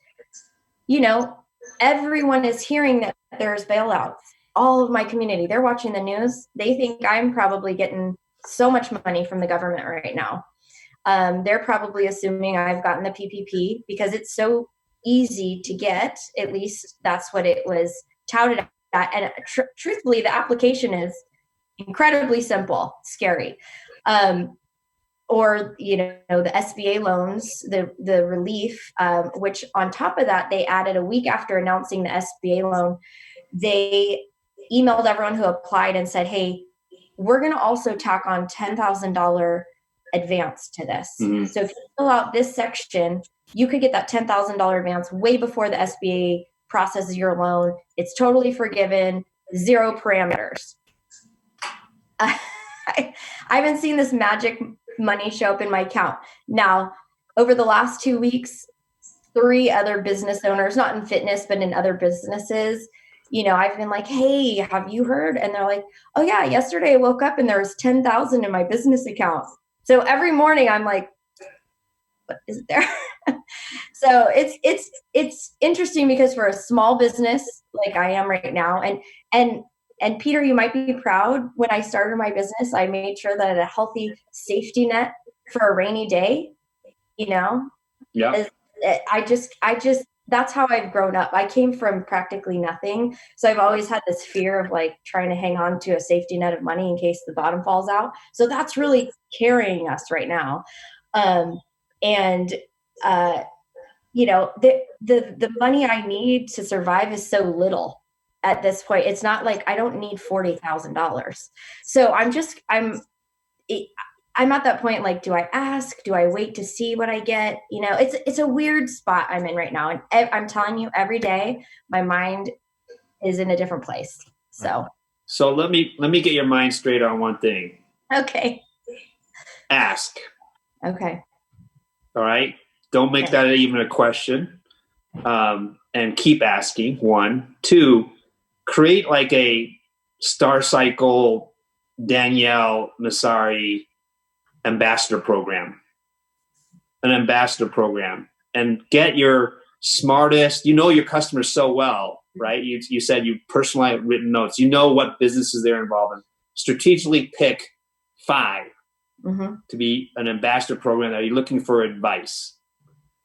[SPEAKER 5] everyone is hearing that there's bailouts. All of my community, they're watching the news. They think I'm probably getting so much money from the government right now. They're probably assuming I've gotten the PPP because it's so easy to get. At least that's what it was touted at. And truthfully, the application is incredibly simple, scary. Or the SBA loans, the relief, which on top of that, they added a week after announcing the SBA loan, they emailed everyone who applied and said, hey, we're going to also tack on $10,000 advance to this. Mm-hmm. So if you fill out this section, you could get that $10,000 advance way before the SBA processes your loan. It's totally forgiven, 0 parameters. I haven't seen this magic money show up in my account. Now, over the last 2 weeks, 3 other business owners, not in fitness, but in other businesses, I've been like, hey, have you heard? And they're like, oh yeah, yesterday I woke up and there was 10,000 in my business account. So every morning I'm like, what is there? So it's interesting because for a small business like I am right now, and Peter, you might be proud, when I started my business, I made sure that I had a healthy safety net for a rainy day, Yeah. I just that's how I've grown up. I came from practically nothing. So I've always had this fear of like trying to hang on to a safety net of money in case the bottom falls out. So that's really carrying us right now. The money I need to survive is so little at this point. It's not like I don't need $40,000. So I'm at that point, like, do I ask? Do I wait to see what I get? It's a weird spot I'm in right now. And I'm telling you, every day, my mind is in a different place. So
[SPEAKER 2] let me get your mind straight on one thing.
[SPEAKER 5] Okay.
[SPEAKER 2] Ask.
[SPEAKER 5] Okay.
[SPEAKER 2] All right. Don't make that even a question. And keep asking. 1, 2, create like a Star Cycle Danielle Massari ambassador program, and get your smartest, your customers so well, right? You said you personalized written notes, what businesses they're involved in. Strategically pick 5 to be an ambassador program that you're looking for advice.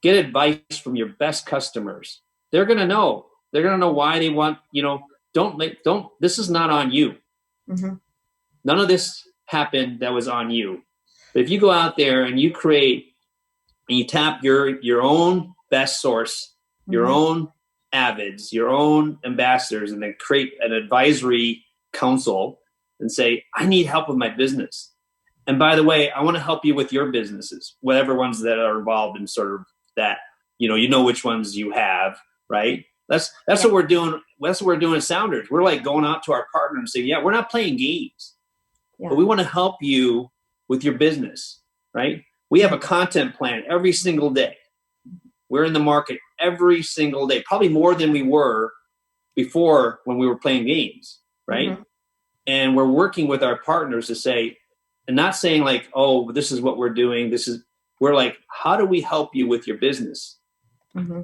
[SPEAKER 2] Get advice from your best customers. They're going to know why they want, this is not on you. Mm-hmm. None of this happened that was on you. But if you go out there and you create and you tap your own best source, your own avids, your own ambassadors, and then create an advisory council and say, I need help with my business. And by the way, I want to help you with your businesses, whatever ones that are involved in sort of that, which ones you have, right? That's what we're doing. That's what we're doing at Sounders. We're like going out to our partner and saying, we're not playing games, but we want to help you with your business, right? We have a content plan every single day. We're in the market every single day, probably more than we were before when we were playing games, right? Mm-hmm. And we're working with our partners to say, and not saying like, oh, this is what we're doing. We're like, how do we help you with your business? Mm-hmm.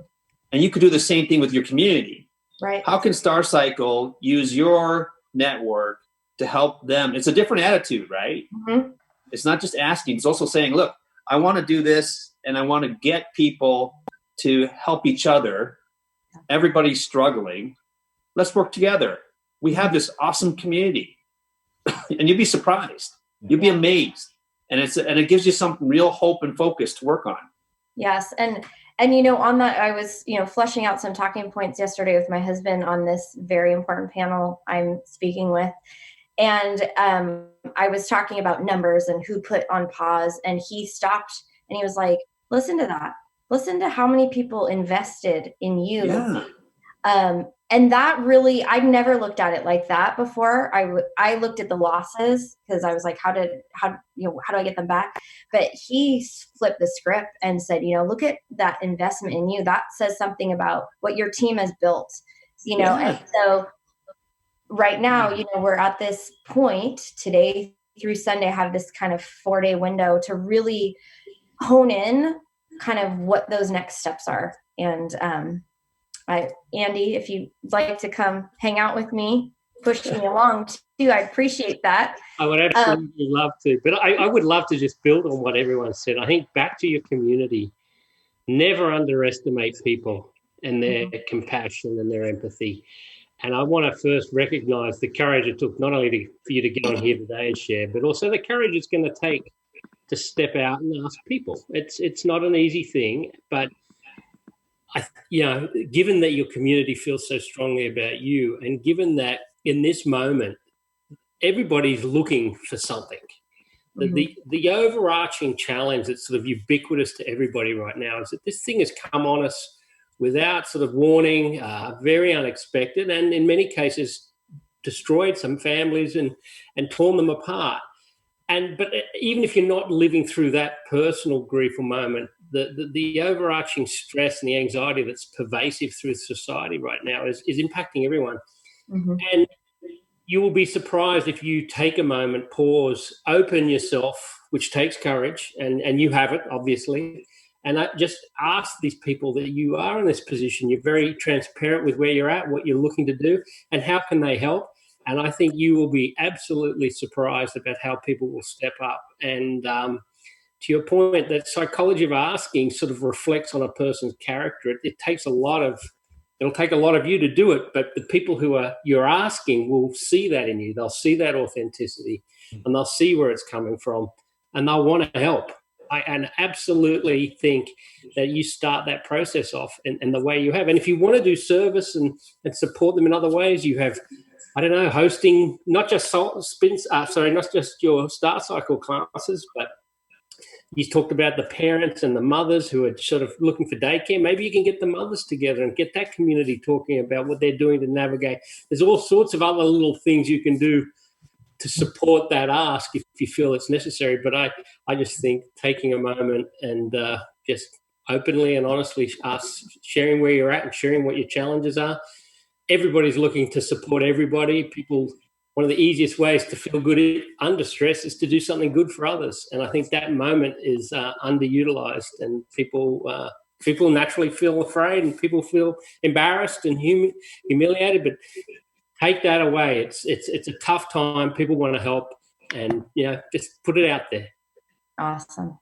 [SPEAKER 2] And you could do the same thing with your community.
[SPEAKER 5] Right.
[SPEAKER 2] How can Star Cycle use your network to help them? It's a different attitude, right? Mm-hmm. It's not just asking. It's also saying, look, I want to do this and I want to get people to help each other. Everybody's struggling. Let's work together. We have this awesome community. And you'd be surprised. You'd be amazed. And it gives you some real hope and focus to work on.
[SPEAKER 5] Yes. And on that, I was, fleshing out some talking points yesterday with my husband on this very important panel I'm speaking with. And I was talking about numbers and who put on pause, and he stopped and he was like, listen to that. Listen to how many people invested in you.
[SPEAKER 2] Yeah.
[SPEAKER 5] And that really, I've never looked at it like that before. I looked at the losses because I was like, how do I get them back? But he flipped the script and said, look at that investment in you. That says something about what your team has built, And so right now, we're at this point today through Sunday, I have this kind of 4-day window to really hone in kind of what those next steps are. And, Andy, if you'd like to come hang out with me, push me along too, I appreciate that.
[SPEAKER 4] I would absolutely love to. But I would love to just build on what everyone said. I think back to your community, never underestimate people and their compassion and their empathy. And I want to first recognize the courage it took not only for you to get on here today and share, but also the courage it's going to take to step out and ask people. It's not an easy thing, but given that your community feels so strongly about you, and given that in this moment everybody's looking for something, the overarching challenge that's sort of ubiquitous to everybody right now is that this thing has come on us without sort of warning, very unexpected, and in many cases destroyed some families and torn them apart. But even if you're not living through that personal grief or moment, the overarching stress and the anxiety that's pervasive through society right now is impacting everyone. And you will be surprised if you take a moment, pause, open yourself, which takes courage, and you have it, obviously. And I just ask these people that you are in this position. You're very transparent with where you're at, what you're looking to do, and how can they help. And I think you will be absolutely surprised about how people will step up. And to your point, that psychology of asking sort of reflects on a person's character. It takes it'll take a lot of you to do it, but the people who you're asking will see that in you. They'll see that authenticity, and they'll see where it's coming from, and they'll want to help. I absolutely think that you start that process off and the way you have. And if you want to do service and support them in other ways, you have, hosting not just not just your Start Cycle classes, but you talked about the parents and the mothers who are sort of looking for daycare. Maybe you can get the mothers together and get that community talking about what they're doing to navigate. There's all sorts of other little things you can do to support that ask if you feel it's necessary. But I just think taking a moment and just openly and honestly sharing where you're at and sharing what your challenges are. Everybody's looking to support everybody. One of the easiest ways to feel good under stress is to do something good for others. And I think that moment is underutilized, and people naturally feel afraid and people feel embarrassed and humiliated, but take that away. It's a tough time. People want to help, and just put it out there.
[SPEAKER 5] Awesome.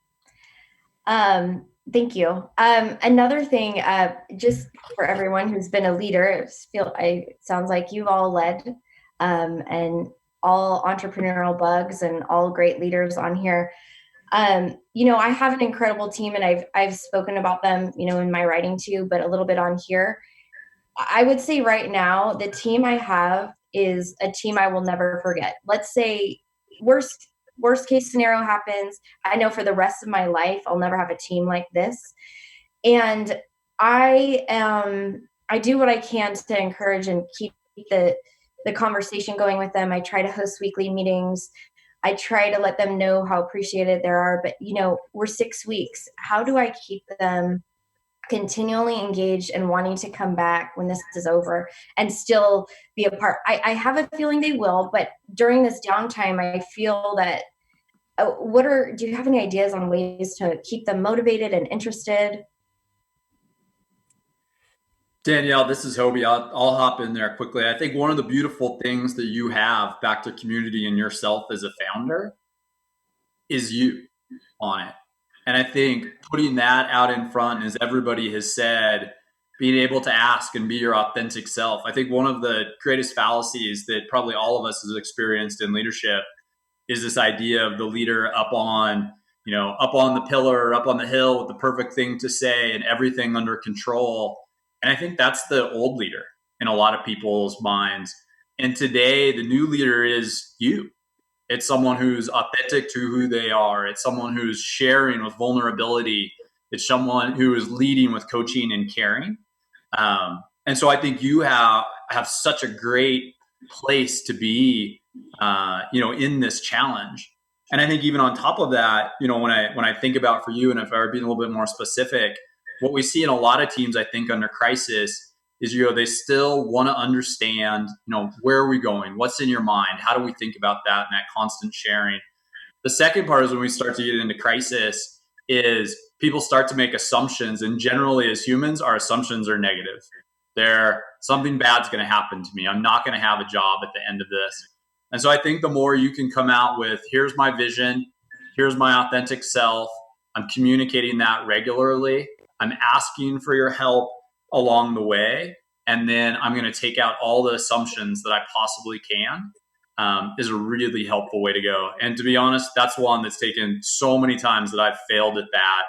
[SPEAKER 5] Thank you. Another thing, just for everyone who's been a leader, it sounds like you've all led, and all entrepreneurial bugs and all great leaders on here. I have an incredible team, and I've spoken about them, in my writing too, but a little bit on here. I would say right now, the team I have is a team I will never forget. Let's say worst case scenario happens. I know for the rest of my life, I'll never have a team like this. And I do what I can to encourage and keep the conversation going with them. I try to host weekly meetings. I try to let them know how appreciated they are. But, we're 6 weeks. How do I keep them continually engaged and wanting to come back when this is over and still be a part? I have a feeling they will, but during this downtime, I feel that do you have any ideas on ways to keep them motivated and interested?
[SPEAKER 3] Danielle, this is Hobie. I'll hop in there quickly. I think one of the beautiful things that you have back to community and yourself as a founder is you on it. And I think putting that out in front, as everybody has said, being able to ask and be your authentic self. I think one of the greatest fallacies that probably all of us has experienced in leadership is this idea of the leader up on the pillar, up on the hill with the perfect thing to say and everything under control. And I think that's the old leader in a lot of people's minds. And today, the new leader is you. It's someone who's authentic to who they are. It's someone who's sharing with vulnerability. It's someone who is leading with coaching and caring. And so I think you have such a great place to be, in this challenge. And I think even on top of that, when I think about for you, and if I were being a little bit more specific, what we see in a lot of teams, I think under crisis is, they still want to understand, where are we going? What's in your mind? How do we think about that and that constant sharing? The second part is when we start to get into crisis is people start to make assumptions. And generally as humans, our assumptions are negative. Something bad's going to happen to me. I'm not going to have a job at the end of this. And so I think the more you can come out with, here's my vision, here's my authentic self, I'm communicating that regularly, I'm asking for your help along the way, and then I'm going to take out all the assumptions that I possibly can, is a really helpful way to go. And to be honest, that's one that's taken so many times that I've failed at that,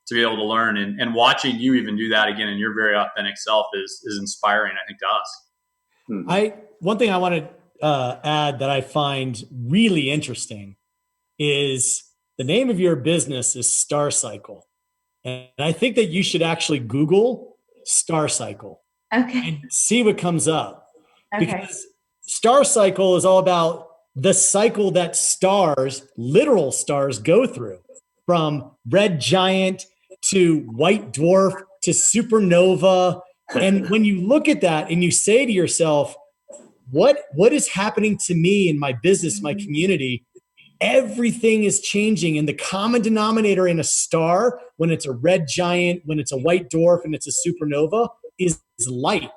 [SPEAKER 3] to be able to learn. And watching you even do that again in your very authentic self is inspiring, I think, to us.
[SPEAKER 1] One thing I want to add that I find really interesting is the name of your business is Star Cycle. And I think that you should actually Google Star Cycle and see what comes up. Because Star Cycle is all about the cycle that stars, literal stars, go through, from red giant to white dwarf to supernova. And when you look at that and you say to yourself, what is happening to me in my business, my community? Everything is changing. And the common denominator in a star, when it's a red giant, when it's a white dwarf, and it's a supernova, is light.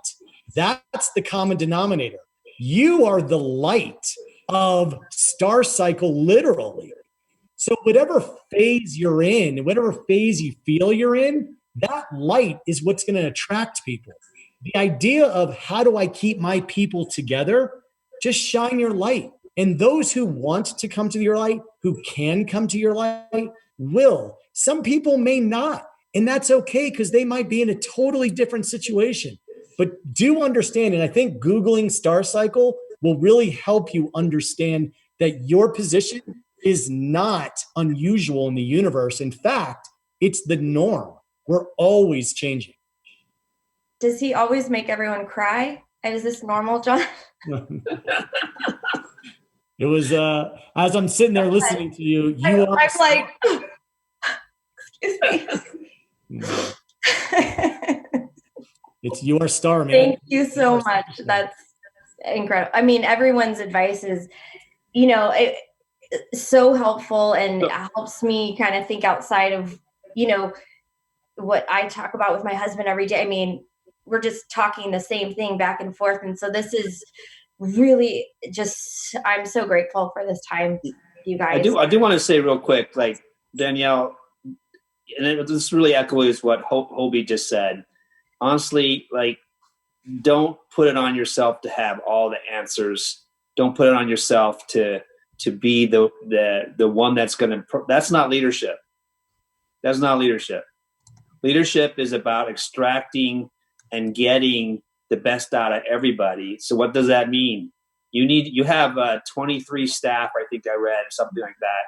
[SPEAKER 1] That's the common denominator. You are the light of Star Cycle, literally. So whatever phase you're in, whatever phase you feel you're in, that light is what's going to attract people. The idea of how do I keep my people together? Just shine your light. And those who want to come to your light, who can come to your light, will. Some people may not. And that's okay, because they might be in a totally different situation. But do understand, and I think Googling Star Cycle will really help you understand that your position is not unusual in the universe. In fact, it's the norm. We're always changing.
[SPEAKER 5] Does he always make everyone cry? And is this normal, John?
[SPEAKER 1] It was, as I'm sitting there listening to you,
[SPEAKER 5] I'm like, excuse me.
[SPEAKER 1] It's your star, man.
[SPEAKER 5] Thank you so much. That's incredible. I mean, everyone's advice is, so helpful and helps me kind of think outside of, what I talk about with my husband every day. I mean, we're just talking the same thing back and forth. And so this is really just, I'm so grateful for this time, you guys.
[SPEAKER 2] I do want to say real quick, like Danielle, and this really echoes what Hobie just said. Honestly, like, don't put it on yourself to have all the answers. Don't put it on yourself to be the one that's going to, that's not leadership. That's not leadership. Leadership is about extracting and getting the best out of everybody. So what does that mean? You have 23 staff, I think I read, or something like that.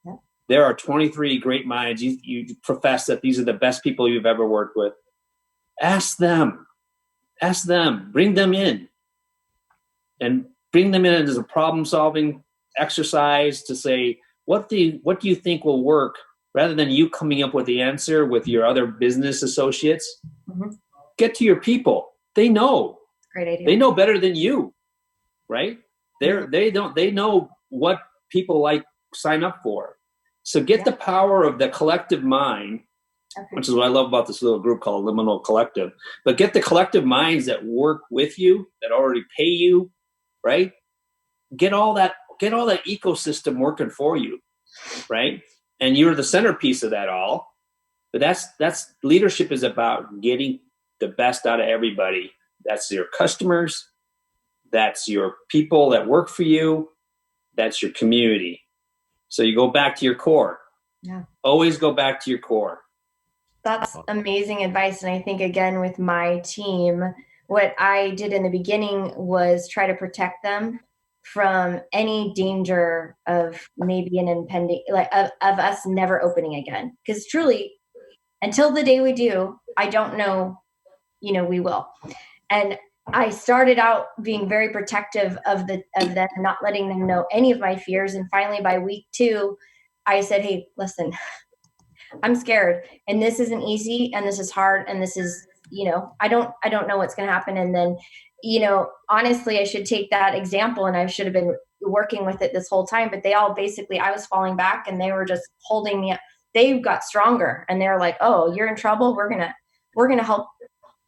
[SPEAKER 2] Yeah. There are 23 great minds. You profess that these are the best people you've ever worked with. Ask them, bring them in, and bring them in as a problem-solving exercise to say, what do you think will work, rather than you coming up with the answer with your other business associates. Mm-hmm. Get to your people. They know.
[SPEAKER 5] Great idea.
[SPEAKER 2] They know better than you, right? They know what people like sign up for. So get the power of the collective mind, which is what I love about this little group called Liminal Collective. But get the collective minds that work with you, that already pay you, right? Get all that ecosystem working for you, right? And you're the centerpiece of that all. But that's leadership is about getting the best out of everybody. That's your customers. That's your people that work for you. That's your community. So you go back to your core. Yeah. Always go back to your core.
[SPEAKER 5] That's amazing advice. And I think, again, with my team, what I did in the beginning was try to protect them from any danger of maybe an impending, like of us never opening again. Because truly, until the day we do, I don't know, we will. And I started out being very protective of them, not letting them know any of my fears. And finally, by week 2, I said, "Hey, listen, I'm scared, and this isn't easy, and this is hard, and this is, I don't know what's going to happen." And then, honestly, I should take that example, and I should have been working with it this whole time. But they all basically, I was falling back, and they were just holding me up. They got stronger, and they're like, "Oh, you're in trouble. We're gonna help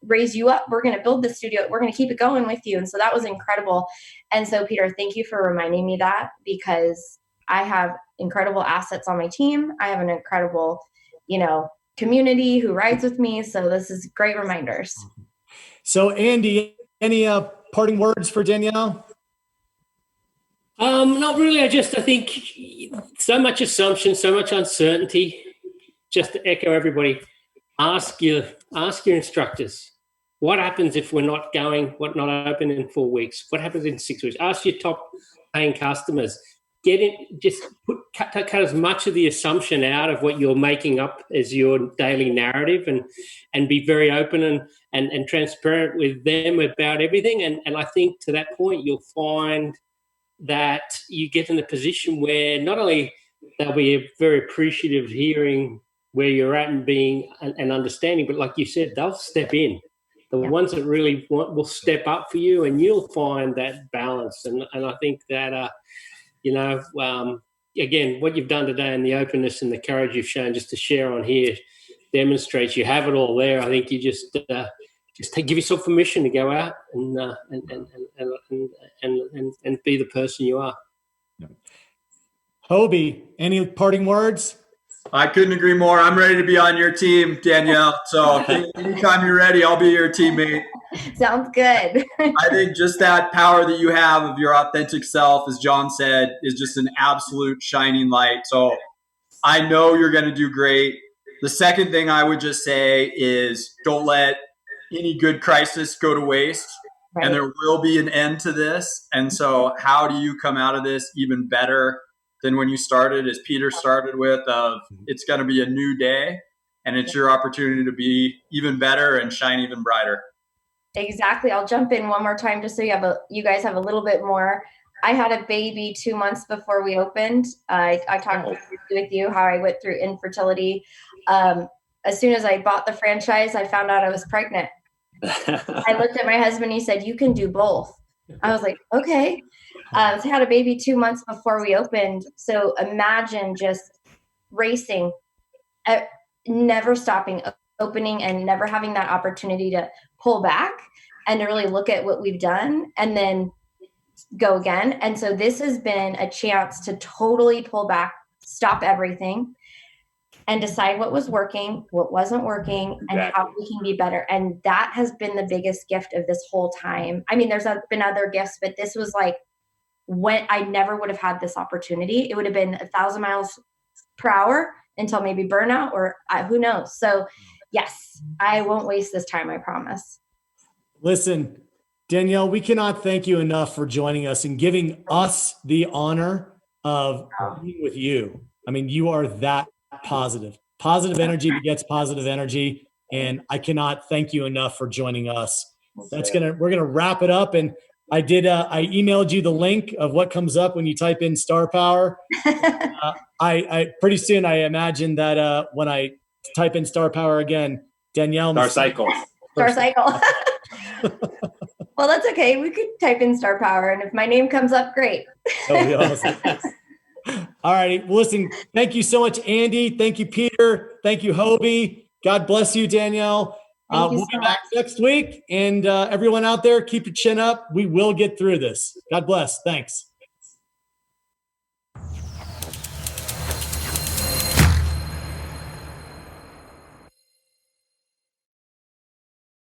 [SPEAKER 5] raise you up. We're gonna build the studio. We're gonna keep it going with you." And so that was incredible. And so, Peter, thank you for reminding me that, because I have incredible assets on my team. I have an incredible community who rides with me. So this is great reminders.
[SPEAKER 1] So Andy, any parting words for Danielle?
[SPEAKER 4] Not really. I think so much assumption, so much uncertainty. Just to echo everybody, ask your instructors, what happens if we're not open in 4 weeks? What happens in 6 weeks? Ask your top paying customers. Cut as much of the assumption out of what you're making up as your daily narrative, and be very open and transparent with them about everything. And I think to that point, you'll find that you get in a position where not only they'll be very appreciative of hearing where you're at and being and understanding, but like you said, they'll step in. The ones that really will step up for you, and you'll find that balance. And I think that again, what you've done today and the openness and the courage you've shown just to share on here demonstrates you have it all there. I think you just give yourself permission to go out and be the person you are.
[SPEAKER 1] Hobie, any parting words?
[SPEAKER 3] I couldn't agree more. I'm ready to be on your team, Danielle. So anytime you're ready, I'll be your teammate.
[SPEAKER 5] Sounds good.
[SPEAKER 3] I think just that power that you have of your authentic self, as John said, is just an absolute shining light. So I know you're going to do great. The second thing I would just say is don't let any good crisis go to waste. Right. And there will be an end to this. And so how do you come out of this even better than when you started, as Peter started with, it's going to be a new day, and it's your opportunity to be even better and shine even brighter.
[SPEAKER 5] Exactly. I'll jump in one more time just so you guys have a little bit more. I had a baby 2 months before we opened. I talked with you how I went through infertility. As soon as I bought the franchise, I found out I was pregnant. I looked at my husband. He said, "You can do both." I was like, okay. So I had a baby 2 months before we opened. So imagine just racing, never stopping, opening, and never having that opportunity to pull back and to really look at what we've done and then go again. And so this has been a chance to totally pull back, stop everything, and decide what was working, what wasn't working, and how we can be better. And that has been the biggest gift of this whole time. I mean, there's been other gifts, but this was like when I never would have had this opportunity. It would have been 1,000 miles per hour until maybe burnout or who knows. So yes, I won't waste this time, I promise.
[SPEAKER 1] Listen, Danielle, we cannot thank you enough for joining us and giving us the honor of being with you. I mean, you are that positive. Positive energy begets positive energy. And I cannot thank you enough for joining us. We're going to wrap it up. And I emailed you the link of what comes up when you type in Star Power. I pretty soon, I imagine that when I type in Star Power again, Danielle.
[SPEAKER 2] Star Cycle.
[SPEAKER 5] Well, that's okay. We could type in Star Power. And if my name comes up, great.
[SPEAKER 1] That'll be awesome. All righty. Well, listen, thank you so much, Andy. Thank you, Peter. Thank you, Hobie. God bless you, Danielle. We'll be back next week. And everyone out there, keep your chin up. We will get through this. God bless. Thanks.